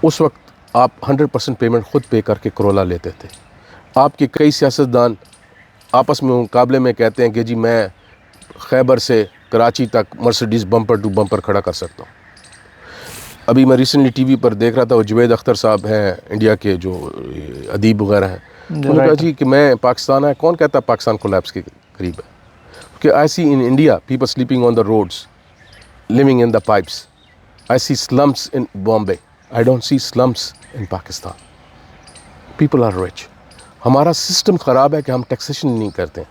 اس وقت آپ 100% پیمنٹ خود پے کر کے کرولا لیتے تھے. آپ کے کئی سیاستدان آپس میں مقابلے میں کہتے ہیں کہ جی میں خیبر سے کراچی تک مرسیڈیز بمپر ٹو بمپر کھڑا کر سکتا ہوں. ابھی میں ریسنٹلی ٹی وی پر دیکھ رہا تھا, وہ جوید اختر صاحب ہیں انڈیا کے جو ادیب وغیرہ ہیں, انہوں نے کہا جی کہ میں پاکستان ہے, کون کہتا ہے پاکستان کولیپس کے قریب ہے؟ کہ I see in India people sleeping on the roads, living in the pipes. I see slums in Bombay, I don't see slums in Pakistan. People are rich. ہمارا سسٹم خراب ہے کہ ہم ٹیکسیشن نہیں کرتے.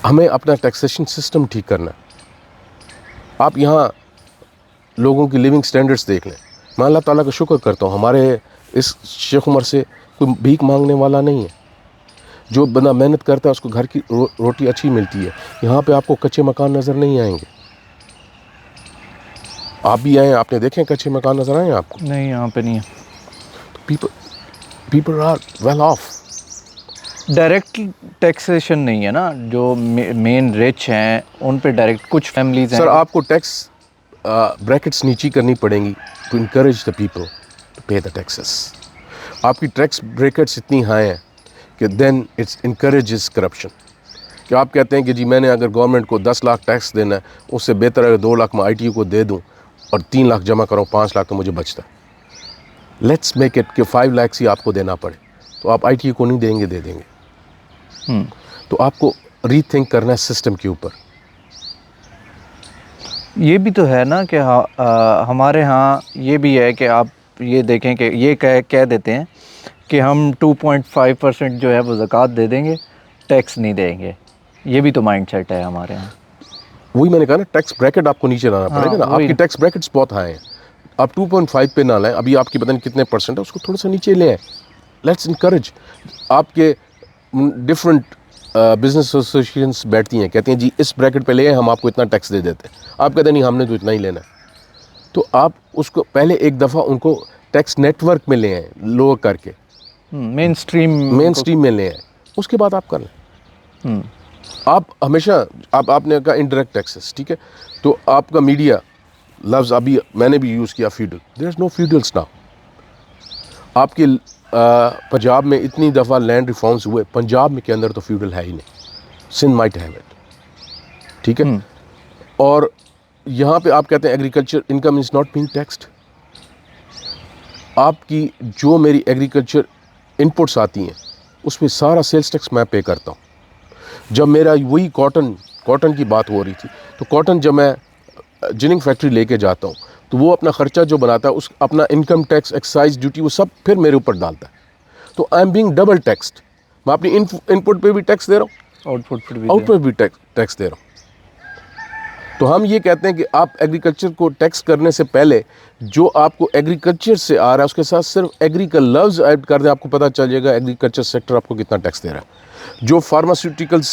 ہمیں اپنا ٹیکسیشن سسٹم ٹھیک کرنا ہے. آپ یہاں لوگوں کی لیونگ سٹینڈرڈز دیکھ لیں. میں اللہ تعالیٰ کا شکر کرتا ہوں, ہمارے اس شیخ عمر سے کوئی بھیک مانگنے والا نہیں ہے. جو بندہ محنت کرتا ہے اس کو گھر کی روٹی اچھی ملتی ہے. یہاں پہ آپ کو کچے مکان نظر نہیں آئیں گے. آپ بھی آئیں, آپ نے دیکھیں کچے مکان نظر آئیں آپ کو؟ نہیں, یہاں پہ نہیں ہے. People are well off. Direct taxation نہیں ہے نا, جو مین رچ ہیں ان پہ ڈائریکٹ, کچھ فیملیز ہیں. سر آپ کو ٹیکس بریکٹس نیچی کرنی پڑیں گی to encourage the people to pay the taxes. آپ کی ٹیکس بریکٹس اتنی ہائی ہیں کہ دین اٹس انکریجز کرپشن. کہ آپ کہتے ہیں کہ جی میں نے اگر گورنمنٹ کو 10 لاکھ ٹیکس دینا ہے, اس سے بہتر ہے 2 لاکھ میں آئی ٹی کو دے دوں اور 3 لاکھ جمع کروں, 5 لاکھ تو مجھے بچتا ہے. لیٹس میک اٹ کہ 5 لاکھ ہی آپ کو دینا پڑے, تو آپ آئی ٹی کو نہیں دیں گے, دے دیں گے. تو آپ کو ری تھنک کرنا ہے سسٹم کے اوپر. یہ بھی تو ہے نا کہ ہمارے ہاں یہ بھی ہے کہ آپ یہ دیکھیں کہ یہ کہہ دیتے ہیں کہ ہم 2.5% جو ہے وہ زکوٰۃ دے دیں گے, ٹیکس نہیں دیں گے. یہ بھی تو مائنڈ سیٹ ہے ہمارے ہاں. وہی میں نے کہا نا, ٹیکس بریکٹ آپ کو نیچے لانا پڑے گا نا. آپ وہی کی ٹیکس بریکٹس بہت ہائی ہیں, آپ 2.5 پہ نہ لائیں. ابھی آپ کی پتہ نہیں کتنے پرسنٹ ہے, اس کو تھوڑا سا نیچے لیں. Let's encourage. آپ کے ڈفرنٹ بزنس ایسوسیشنس بیٹھتی ہیں, کہتے ہیں جی اس بریکٹ پہ لے ہم آپ کو اتنا ٹیکس دے دیتے ہیں. آپ کہتے ہیں نہیں ہم نے تو اتنا ہی لینا ہے. تو آپ اس کو پہلے ایک دفعہ ان کو ٹیکس نیٹ ورک میں لے آئیں, لوور کر کے مین مین اسٹریم میں لے آئیں. اس کے بعد آپ کر لیں. آپ ہمیشہ آپ نے کہا انڈائریکٹ ٹیکسز, ٹھیک ہے, تو آپ کا میڈیا لفظ ابھی میں نے بھی یوز کیا فیوڈل. دیر از نو فیوڈلس ناؤ. آپ کے پنجاب میں اتنی دفعہ لینڈ ریفارمز ہوئے, پنجاب میں کے اندر تو فیوڈل ہے ہی نہیں. سندھ مائٹ ہیو اٹ, ٹھیک ہے. اور یہاں پہ آپ کہتے ہیں agriculture income is not being taxed. آپ کی جو میری ایگریکلچر انپٹس آتی ہیں اس میں سارا سیلس ٹیکس میں پے کرتا ہوں. جب میرا وہی کاٹن کی بات ہو رہی تھی, تو کاٹن جب میں جننگ فیکٹری لے کے جاتا ہوں تو وہ اپنا خرچہ جو بناتا ہے اس اپنا انکم ٹیکس, ایکسائز ڈیوٹی, وہ سب پھر میرے اوپر ڈالتا ہے. تو I am being double taxed. میں اپنی انپٹ پہ بھی ٹیکس دے رہا ہوں, آؤٹ پٹ پر آؤٹ پہ بھی ٹیکس دے رہا ہوں. تو ہم یہ کہتے ہیں کہ آپ ایگریکلچر کو ٹیکس کرنے سے پہلے جو آپ کو ایگریکلچر سے آ رہا ہے اس کے ساتھ صرف ایگری کا لفظ ایڈ کر دیں, آپ کو پتہ چل جائے گا ایگریکلچر سیکٹر آپ کو کتنا ٹیکس دے رہا ہے. جو فارماسیوٹیکلس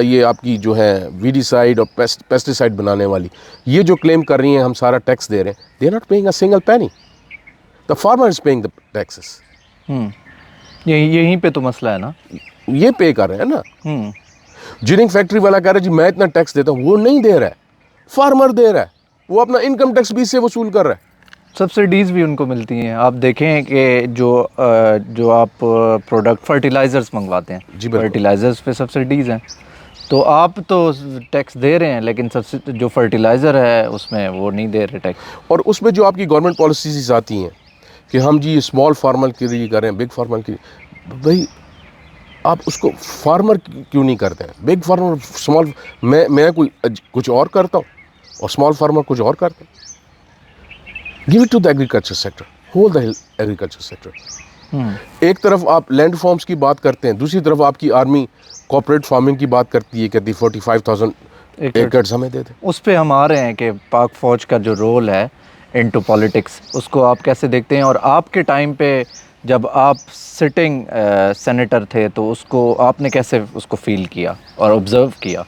یہ آپ کی جو ہے ویڈی سائڈ اور پیسٹی سائڈ بنانے والی, یہ جو کلیم کر رہی ہیں ہم سارا ٹیکس دے رہے ہیں, they are not paying a single penny. The farmer is paying the taxes. یہیں پہ تو مسئلہ ہے نا, یہ پے کر رہے ہیں نا. جننگ فیکٹری والا کہہ رہا ہے جی میں اتنا ٹیکس دیتا ہوں, وہ نہیں دے رہا ہے, فارمر دے رہا ہے. وہ اپنا انکم ٹیکس بھی سے وصول کر رہا ہے. سبسڈیز بھی ان کو ملتی ہیں. آپ دیکھیں کہ جو آپ پروڈکٹ فرٹیلائزرز منگواتے ہیں, جی بالکل, فرٹیلائزرز پہ سبسڈیز ہیں. تو آپ تو ٹیکس دے رہے ہیں, لیکن جو فرٹیلائزر ہے اس میں وہ نہیں دے رہے ٹیکس. اور اس میں جو آپ کی گورنمنٹ پالیسیز آتی ہیں کہ ہم جی اسمال فارمر کے لیے کر رہے ہیں, بگ فارمر کے لیے, بھائی آپ اس کو فارمر کیوں نہیں کرتے ہیں؟ بگ فارمر اسمال, میں کوئی کچھ اور کرتا ہوں اور اسمال فارمر کچھ اور کرتا ہوں. Give it to the agriculture sector, whole the agriculture sector. ایک طرف آپ لینڈ فارمز کی بات کرتے ہیں, دوسری طرف آپ کی آرمی کوآپریٹ فارمنگ کی بات کرتی ہے, کہتی 45,000 ایکڑز ہمیں دے دیں. اس پہ ہم آ رہے ہیں کہ پاک فوج کا جو رول ہے انٹو پالیٹکس, اس کو آپ کیسے دیکھتے ہیں؟ اور آپ کے ٹائم پہ جب آپ سٹنگ سینیٹر تھے تو اس کو آپ نے کیسے اس کو فیل کیا اور آبزرو کیا؟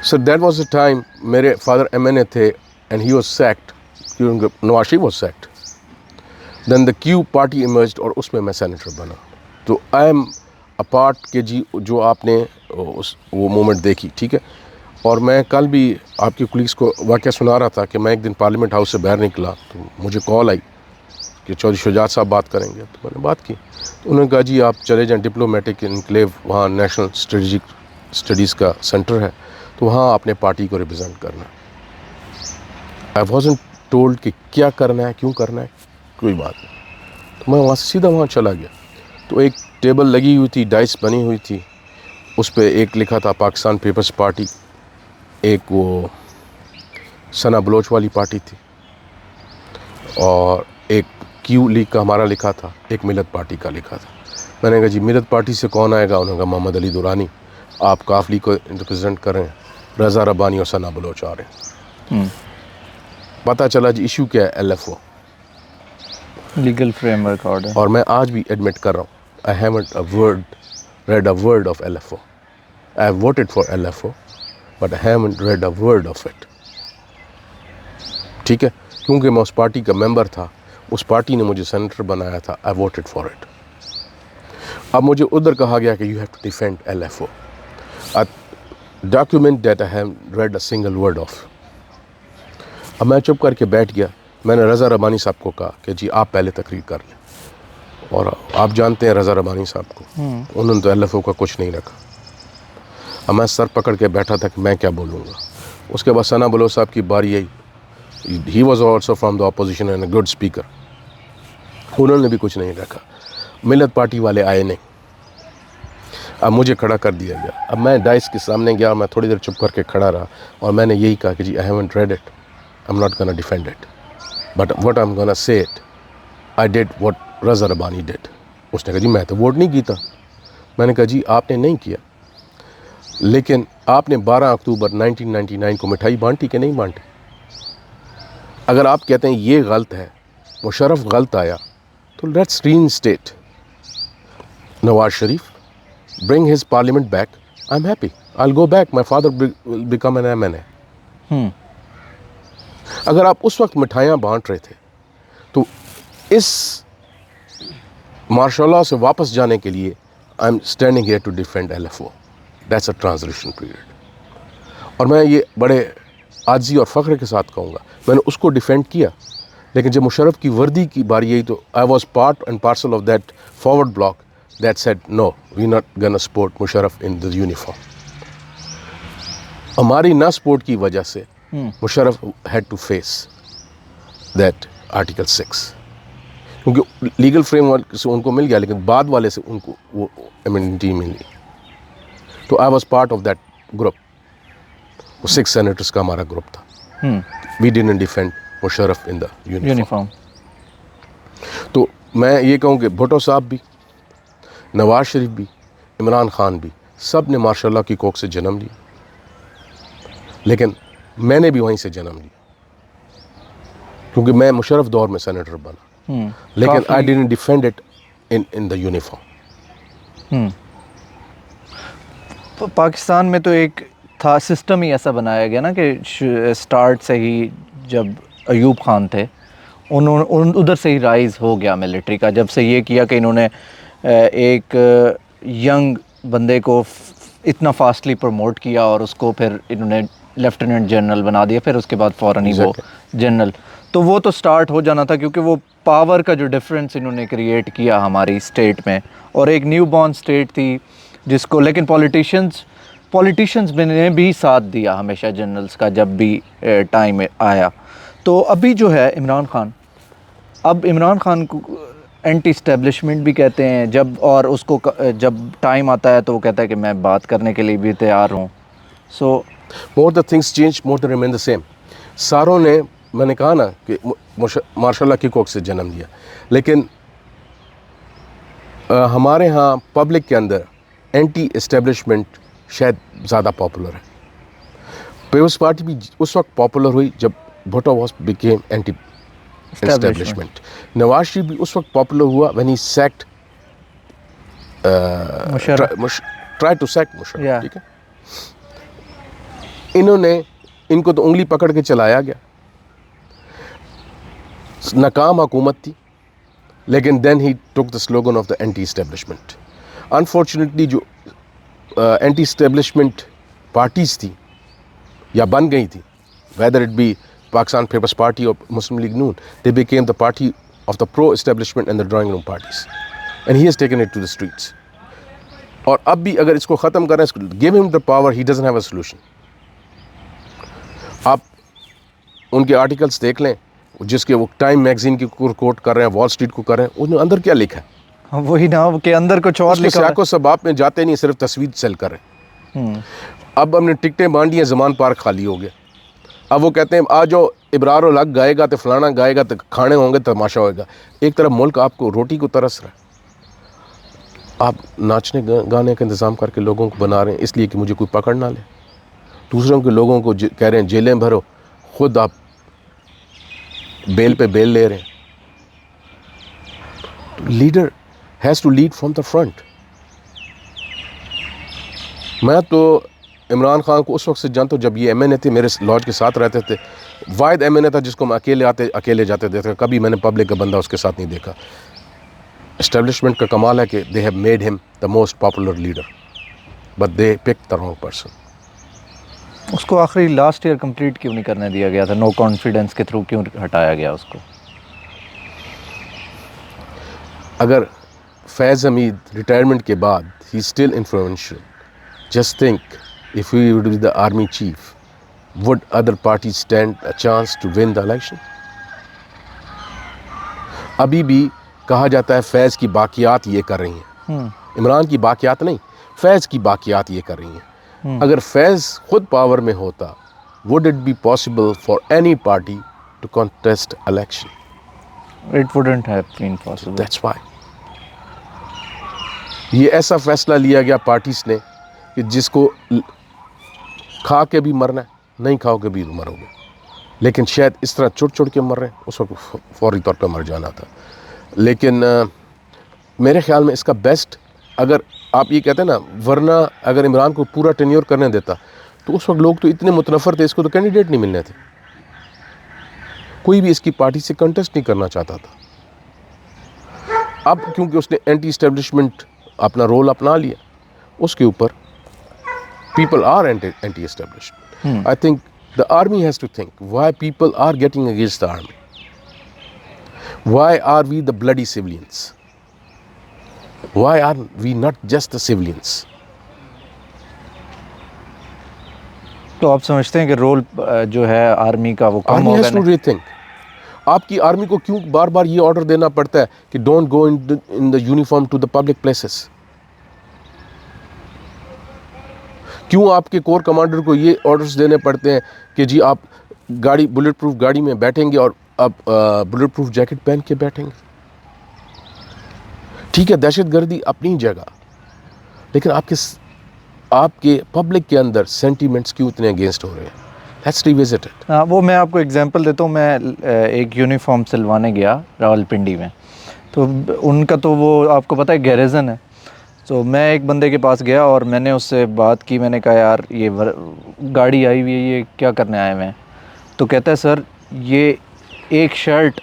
Sir that was a time میرے فادر ایم این اے تھے and he was sacked, Nawaz Sharif was sacked. Then the Q party emerged اور اس میں سینیٹر بنا. تو آئی ایم اپارٹ کہ جی جو آپ نے وہ مومنٹ دیکھی, ٹھیک ہے. اور میں کل بھی آپ کے کولیگس کو واقعہ سنا رہا تھا کہ میں ایک دن پارلیمنٹ ہاؤس سے باہر نکلا تو مجھے کال آئی کہ چودھری شجاعت صاحب بات کریں گے. تو میں نے بات کی, تو انہوں نے کہا جی آپ چلے جائیں ڈپلومیٹک انکلیو, وہاں نیشنل اسٹریٹجک اسٹڈیز کا سینٹر ہے, تو وہاں اپنے پارٹی کو ریپرزینٹ کرنا ہے. آئی وازنٹ ٹولڈ کہ کیا کرنا ہے, کیوں کرنا ہے, کوئی بات نہیں. تو میں وہاں سے سیدھا وہاں چلا گیا. تو ایک ٹیبل لگی ہوئی تھی, ڈائس بنی ہوئی تھی, اس پہ ایک لکھا تھا پاکستان پیپلز پارٹی, ایک وہ ثنا بلوچ والی پارٹی تھی, اور ایک کیو لیگ کا ہمارا لکھا تھا, ایک ملت پارٹی کا لکھا تھا. میں نے کہا جی ملت پارٹی سے کون آئے گا؟ انہوں نے کہا محمد علی دورانی, آپ کاف لیگ کو ریپرزینٹ کر رہے ہیں, رضا ربانی اور ثنا بلوچ آ رہے ہیں. پتہ چلا جی ایشو کیا ہے, L F O, legal framework order. اور میں آج بھی ایڈمٹ کر رہا ہوں, I haven't read a word of L F O. I have voted for L F O but I haven't read a word of it. ٹھیک ہے, کیونکہ میں اس پارٹی کا ممبر تھا, اس پارٹی نے مجھے سینیٹر بنایا تھا, آئی ووٹڈ فار اٹ. اب مجھے ادھر کہا گیا کہ you have to defend LFO, a document that I haven't read a single word of. اب میں چپ کر کے بیٹھ گیا. میں نے رضا ربانی صاحب کو کہا کہ جی آپ پہلے تقریر کر لیں, اور آپ جانتے ہیں رضا ربانی صاحب کو, انہوں نے تو LFO کا کچھ نہیں رکھا. اب میں سر پکڑ کے بیٹھا تھا کہ میں کیا بولوں گا. اس کے بعد ثنا بلوچ صاحب کی باری آئی. He was also from the opposition and a good speaker. انہوں نے بھی کچھ نہیں رکھا. ملت پارٹی والے آئے نہیں. اب مجھے کھڑا کر دیا گیا. اب میں ڈائس کے سامنے گیا, میں تھوڑی دیر چپ کر کے کھڑا رہا, اور میں نے یہی کہا کہ جی I haven't read it, I am not gonna defend it, but what I am gonna say it, I did what Raza Rabbani did. اس نے کہا جی میں تو ووٹ نہیں کیتا. میں نے کہا جی آپ نے نہیں کیا, لیکن آپ نے 12 اکتوبر 1999 کو مٹھائی بانٹی کہ نہیں بانٹی؟ اگر آپ کہتے ہیں یہ غلط ہے, مشرف غلط آیا, تو let's reinstate Nawaz Sharif, bring his parliament back. I'm happy. I'll go back. My father will become an MNA. اگر آپ اس وقت مٹھائیاں بانٹ رہے تھے تو اس مارشاء اللہ سے واپس جانے کے لیے I'm standing here to defend LFO. That's a transition period. اور میں یہ بڑے عاجزی اور فخر کے ساتھ کہوں گا, میں نے اس کو ڈیفینڈ کیا, لیکن جب مشرف کی وردی کی باری آئی تو I was part and parcel of that forward block that said no, we're not gonna support Musharraf in the uniform. ہماری نہ سپورٹ کی وجہ سے Musharraf had to face that Article 6, کیونکہ لیگل فریم ورک سے ان کو مل گیا, لیکن بعد والے سے ان کو وہ امینٹی ملی. تو I was part of that group. وہ 6 سینیٹرز کا ہمارا گروپ تھا. We didn't defend Musharraf in the uniform. تو میں یہ کہوں کہ بھٹو صاحب بھی, نواز شریف بھی, عمران خان بھی, سب نے ماشاء اللہ کی کوکھ سے جنم لیا, لیکن میں نے بھی وہیں سے جنم لیا, کیونکہ میں مشرف دور میں سینیٹر بنا, لیکن I didn't defend it in the uniform. Pakistan میں تو ایک تھا سسٹم ہی ایسا بنایا گیا نا کہ سٹارٹ سے ہی جب ایوب خان تھے ادھر سے ہی رائز ہو گیا ملٹری کا, جب سے یہ کیا کہ انہوں نے ایک ینگ بندے کو اتنا فاسٹلی پروموٹ کیا اور اس کو پھر انہوں نے لیفٹیننٹ جنرل بنا دیا, پھر اس کے بعد فوراً ہی وہ جنرل. تو وہ تو سٹارٹ ہو جانا تھا, کیونکہ وہ پاور کا جو ڈفرینس انہوں نے کریٹ کیا ہماری اسٹیٹ میں, اور ایک نیو بورن اسٹیٹ تھی جس کو, لیکن پولیٹیشنز نے بھی ساتھ دیا ہمیشہ جنرلز کا جب بھی ٹائم آیا. تو ابھی جو ہے عمران خان کو اینٹی اسٹیبلشمنٹ بھی کہتے ہیں جب, اور اس کو جب ٹائم آتا ہے تو وہ کہتا ہے کہ میں بات کرنے کے لیے بھی تیار ہوں. سو more the things change, more they remain the same. ساروں نے, میں نے کہا نا کہ ماشاء اللہ کی کوکھ سے جنم لیا, لیکن ہمارے ہاں پبلک کے اندر اینٹی اسٹیبلشمنٹ شاید زیادہ پاپولر ہے. پیپلز پارٹی بھی اس وقت پاپولر ہوئی جب Bhutto was became anti establishment. Nawaz Sharif بھی اس وقت پاپولر ہوا when he sacked tried to sack Musharraf. ٹھیک ہے, ان کو تو انگلی پکڑ کے چلایا گیا, ناکام حکومت تھی, لیکن then he took the slogan of the anti-establishment. Unfortunately جو اینٹی اسٹیبلشمنٹ پارٹیز تھی یا بن گئی تھی, whether it be Pakistan People's Party or Muslim League Noon, they became the party of the pro-establishment and the drawing room parties. And he has taken it to the streets. اور اب بھی اگر اس کو ختم کریں, give him the power, he doesn't have a solution. آپ ان کے آرٹیکلس دیکھ لیں جس کے وہ ٹائم میگزین کی کوٹ کر رہے ہیں, وال اسٹریٹ کو کر رہے ہیں, ان اندر کیا لکھا ہے؟ وہی نا کہ اندر کچھ اور لکھا ہے. سیاق و سباب میں جاتے نہیں, صرف تصویر سیل کر رہے ہیں. اب ہم نے ٹکٹیں بانٹی ہیں, زمان پارک خالی ہو گیا. اب وہ کہتے ہیں آ جاؤ, ابرار الحق گائے گا تو فلانا گائے گا تو کھانے ہوں گے, تماشا ہوئے گا. ایک طرف ملک آپ کو روٹی کو ترس رہا ہے, آپ ناچنے گانے کا انتظام کر کے لوگوں کو بنا رہے ہیں اس لیے کہ مجھے کوئی پکڑ نہ لے. دوسروں کے لوگوں کو کہہ رہے ہیں جیلیں بھرو, خود آپ بیل پہ بیل لے رہے ہیں. Leader has to lead from the front. میں تو عمران خان کو اس وقت سے جانتا ہوں جب یہ MNA تھے, میرے لاج کے ساتھ رہتے تھے. واحد MNA تھا جس کو ہم اکیلے جاتے تھے, کبھی میں نے پبلک کا بندہ اس کے ساتھ نہیں دیکھا. اسٹیبلشمنٹ کا کمال ہے کہ دے have made him the most popular leader but they pick the wrong person. اس کو آخری لاسٹ ایئر کمپلیٹ کیوں نہیں کرنے دیا گیا تھا؟ نو کانفیڈنس کے تھرو کیوں ہٹایا گیا اس کو؟ اگر فیض حمید ریٹائرمنٹ کے بعد ہی still influential, just think of he would be the army chief, would other parties stand a chance to win the election? ابھی بھی کہا جاتا ہے فیض کی باقیات یہ کر رہی ہیں, عمران کی باقیات نہیں, فیض کی باقیات یہ کر رہی ہیں. اگر فیض خود پاور میں ہوتا, would it be possible for any party to contest election? It wouldn't have been possible. That's why. یہ ایسا فیصلہ لیا گیا پارٹیز نے کہ جس کو کھا کے بھی مرنا ہے, نہیں کھاؤ کے بھی مرو گے, لیکن شاید اس طرح چڑ کے مر رہے ہیں, اس وقت فوری طور پہ مر جانا تھا. لیکن میرے خیال میں اس کا بیسٹ, اگر آپ یہ کہتے ہیں نا, ورنہ اگر عمران کو پورا ٹینیور کرنے دیتا تو اس وقت لوگ تو اتنے متنفر تھے, اس کو تو کینڈیڈیٹ نہیں ملنے تھے, کوئی بھی اس کی پارٹی سے کنٹیسٹ نہیں کرنا چاہتا تھا. اب کیونکہ اس نے اینٹی اسٹیبلشمنٹ اپنا رول اپنا لیا, اس کے اوپر people are anti establishment. I think the army has to think why people are getting against the army. Why are we the bloody civilians? Why are we not just the civilians? تو آپ سمجھتے ہیں کہ رول جو ہے آرمی کا وہ کم Army has to rethink. آپ کی آرمی کو کیوں بار بار یہ آرڈر دینا پڑتا ہے کہ don't go in the uniform to the public places? کیوں آپ کے کور کمانڈر کو یہ آرڈرز دینے پڑتے ہیں کہ جی آپ گاڑی بلٹ پروف گاڑی میں بیٹھیں گے اور آپ بلٹ پروف جیکٹ پہن کے بیٹھیں گے؟ ٹھیک ہے, دہشت گردی اپنی جگہ, لیکن آپ کے پبلک کے اندر سینٹیمنٹس کیوں اتنے اگینسٹ ہو رہے ہیں؟ Let's revisit it. وہ میں آپ کو ایگزامپل دیتا ہوں. میں ایک یونیفارم سلوانے گیا راول پنڈی میں, تو ان کا تو وہ آپ کو پتہ ہے گیریزن ہے. تو میں ایک بندے کے پاس گیا اور میں نے اس سے بات کی. میں نے کہا یار یہ گاڑی آئی ہوئی ہے, یہ کیا کرنے آئے ہوئے ہیں؟ تو کہتا ہے سر یہ ایک شرٹ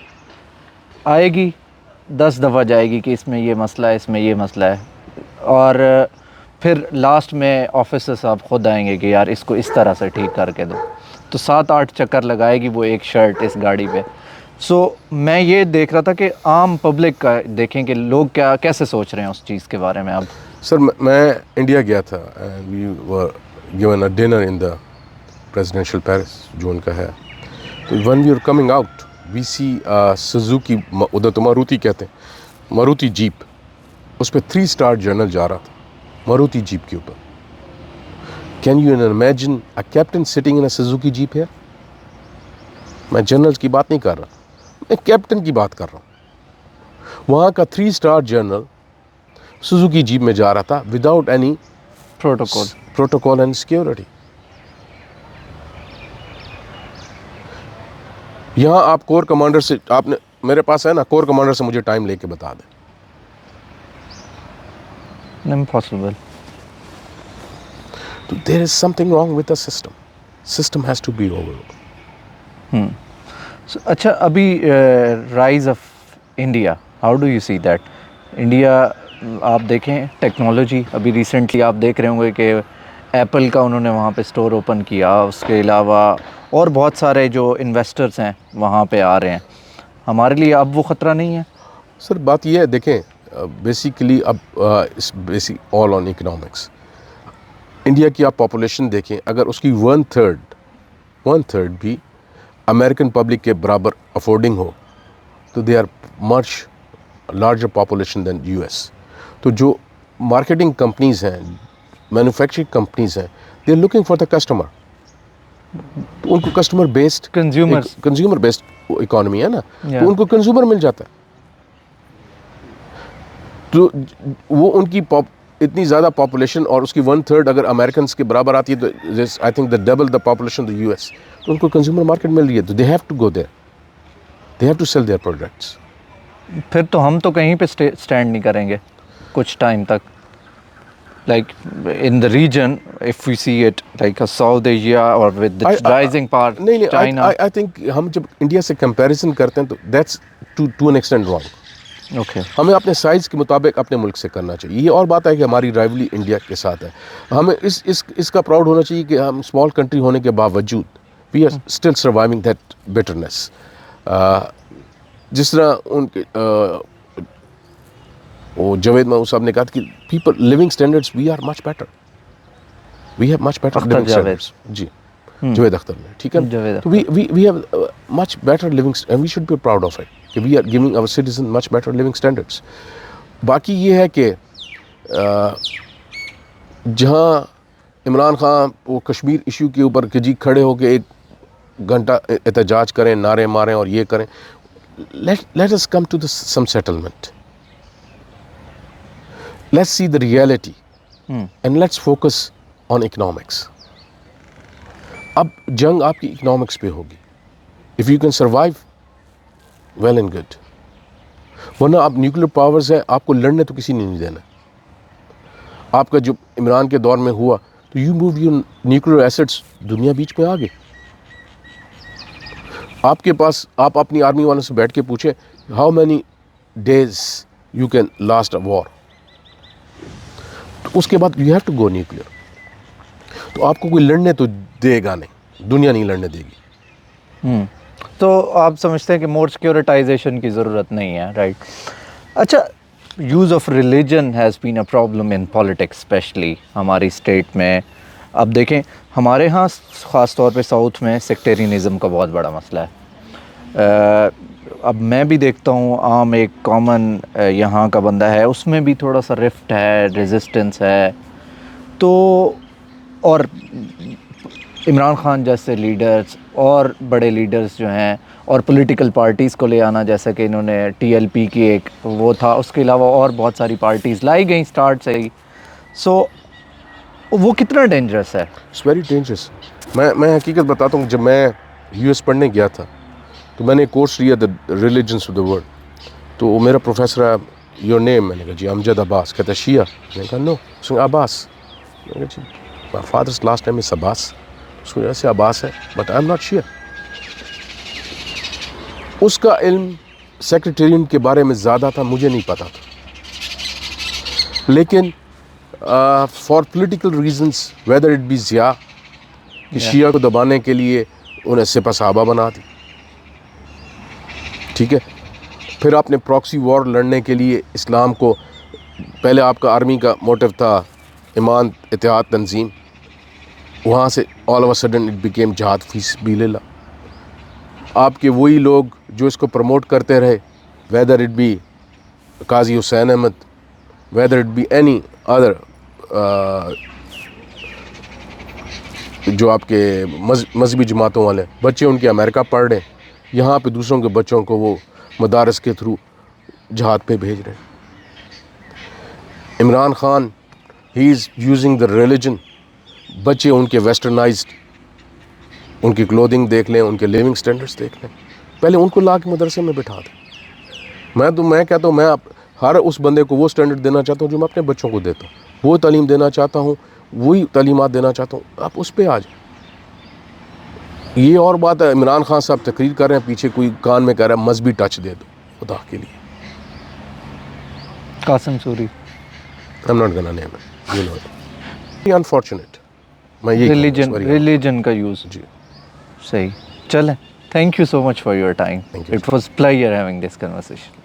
آئے گی 10 دفعہ جائے گی کہ اس میں یہ مسئلہ ہے, اس میں یہ مسئلہ ہے, اور پھر لاسٹ میں آفیسر صاحب خود آئیں گے کہ یار اس کو اس طرح سے ٹھیک کر کے دو. تو 7-8 چکر لگائے گی وہ ایک شرٹ اس گاڑی پہ. سو میں یہ دیکھ رہا تھا کہ عام پبلک کا دیکھیں کہ لوگ کیسے سوچ رہے ہیں اس چیز کے بارے میں. اب سر میں انڈیا گیا تھا, we were given a dinner in the presidential palace جو ان کا ہے. تو when we are coming out we see Suzuki, ادھر تو ماروتی کہتے ہیں, ماروتی جیپ, اس پہ 3 اسٹار جنرل جا رہا تھا ماروتی جیپ کے اوپر. Can you imagine a captain sitting in a Suzuki jeep ہے؟ میں جنرل کی بات نہیں کر رہا, میں کیپٹن کی بات کر رہا ہوں. وہاں کا 3 اسٹار جنرل سزوکی جیپ میں جا رہا تھا without any protocol and security. یہاں آپ کور کمانڈر سے, آپ نے میرے پاس ہے نا, کور کمانڈر سے مجھے ٹائم لے کے بتا دیں. امپاسبل. تو there is something wrong with the system. System has to be over. اچھا, ابھی rise of India, how do you see that? India آپ دیکھیں ٹیکنالوجی, ابھی ریسنٹلی آپ دیکھ رہے ہوں گے کہ ایپل کا انہوں نے وہاں پہ اسٹور اوپن کیا. اس کے علاوہ اور بہت سارے جو انویسٹرز ہیں وہاں پہ آ رہے ہیں. ہمارے لیے اب وہ خطرہ نہیں ہے؟ سر بات یہ ہے, دیکھیں بیسیکلی اب بیسک آل آن اکنامکس. انڈیا کی آپ پاپولیشن دیکھیں, اگر اس کی 1/3 بھی امریکن پبلک کے برابر افورڈنگ ہو تو they are much larger population than US. تو جو مارکیٹنگ کمپنیز ہیں, مینوفیکچرنگ کمپنیز ہیں, they are looking for the customer. تو ان کو customer based consumer based economy ہے نا, تو ان کو کنزیومر مل جاتا ہے. تو وہ ان کی اتنی زیادہ پاپولیشن اور اس کی 1/3 اگر امریکنس کے برابر آتی ہے تو I think the double the population the US. تو ان کو کنزیومر مارکیٹ مل رہی ہے, تو they have to go there, they have to sell their products. پھر تو ہم تو کہیں پہ اسٹینڈ نہیں کریں گے کچھ ٹائم تک. Like in the region if we see it like south Asia اور with the rising part China. I think ہم جب انڈیا سے کمپیریزن کرتے ہیں تو that's to an extent wrong. Okay. ہمیں اپنے سائز کے مطابق اپنے ملک سے کرنا چاہیے. یہ اور بات ہے کہ ہماری رائیولی انڈیا کے ساتھ ہے. ہمیں اس کا پراؤڈ ہونا چاہیے کہ ہم اسمال کنٹری ہونے کے باوجود وی آر اسٹل سروائونگ دیٹ بیٹرنیس. جس طرح ان کے وہ جاوید محمود صاحب نے کہا کہ people living standards we are much better, we have much better living standards. جی جاوید اختر نے, ٹھیک ہے. تو we have much better living and we should be proud of it کہ we are giving our citizen much better living standards. باقی یہ ہے کہ جہاں عمران خان وہ کشمیر ایشو کے اوپر کہ جی کھڑے ہو کے 1 گھنٹہ احتجاج کریں, نعرے ماریں اور یہ کریں, let us come to some settlement. Let's see the reality and let's focus on economics. اب جنگ آپ کی اکنامکس پہ ہوگی. If you can survive, well and good. ورنہ آپ نیوکلیر پاورز ہیں, آپ کو لڑنے تو کسی نے نہیں دینا. آپ کا جو عمران کے دور میں ہوا تو you move your nuclear assets, دنیا بیچ میں آ گئی. آپ کے پاس آپ اپنی آرمی والوں سے بیٹھ کے پوچھیں how many days you can last a war. تو اس کے بعد you have to go nuclear. تو آپ کو کوئی لڑنے تو دے گا نہیں, دنیا نہیں لڑنے دے گی. تو آپ سمجھتے ہیں کہ مور سیکورٹائزیشن کی ضرورت نہیں ہے, رائٹ؟ اچھا, use of religion has been a problem in politics especially ہماری اسٹیٹ میں. اب دیکھیں ہمارے ہاں خاص طور پہ ساؤتھ میں سیکٹیرینزم کا بہت بڑا مسئلہ ہے. اب میں بھی دیکھتا ہوں عام ایک کامن یہاں کا بندہ ہے, اس میں بھی تھوڑا سا رفٹ ہے, ریزسٹنس ہے. تو اور عمران خان جیسے لیڈرز اور بڑے لیڈرز جو ہیں اور پولیٹیکل پارٹیز کو لے آنا, جیسا کہ انہوں نے TLP کی ایک وہ تھا, اس کے علاوہ اور بہت ساری پارٹیز لائی گئیں اسٹارٹ سے ہی. سو وہ کتنا ڈینجرس ہے؟ It's very dangerous. میں حقیقت بتاتا ہوں, جب میں US پڑھنے گیا تھا تو میں نے کورس لیا the religions of the world. تو میرا پروفیسر ہے, یور نیم؟ میں نے کہا جی امجد عباس. کہتا ہے شیعہ؟ میں نے کہا نو. اس نے عباس. میں نے کہا جی مائی فادرس لاسٹ نیم از عباس. اس کو ایسے عباس ہے, بٹ آئی ایم ناٹ شیعہ. اس کا علم سیکریٹرین کے بارے میں زیادہ تھا, مجھے نہیں پتا تھا. لیکن for political reasons whether it be Zia کہ شیعہ کو دبانے کے لیے انہیں سپہ صحابہ بنا دی, ٹھیک ہے. پھر آپ نے پراکسی وار لڑنے کے لیے اسلام کو, پہلے آپ کا آرمی کا موٹو تھا ایمان اتحاد تنظیم, وہاں سے all of a sudden it became جہاد فی سبیل اللہ. آپ کے وہی لوگ جو اس کو پروموٹ کرتے رہے, weather it be Qazi Hussain Ahmad, whether it be any other جو آپ کے مذہبی جماعتوں والے بچے, ان کے امریکہ پڑھ رہے ہیں, یہاں پہ دوسروں کے بچوں کو وہ مدارس کے تھرو جہاد پہ بھیج رہے ہیں. عمران خان ہی از یوزنگ دا ریلیجن. بچے ان کے ویسٹرنائزڈ, ان کی کلودنگ دیکھ لیں, ان کے لیونگ سٹینڈرڈس دیکھ لیں, پہلے ان کو لا کے مدرسے میں بٹھا دیں. میں کہتا ہوں, میں ہر اس بندے کو وہ سٹینڈرڈ دینا چاہتا ہوں جو میں اپنے بچوں کو دیتا ہوں, وہ تعلیم دینا چاہتا ہوں, وہی تعلیمات دینا چاہتا ہوں. آپ اس پہ آ جائیں. یہ اور بات ہے, عمران خان صاحب تقریر کر رہے ہیں, پیچھے کوئی کان میں کہہ رہا ہے مذہبی ٹچ دے دو, خدا کے لیے. Qasim sorry, I'm not gonna name it, you know it. Unfortunate. میں یہ ریلیجن کا یوز. جی صحیح. چلیں, thank you so much for your time. Thank you. It was player having this conversation.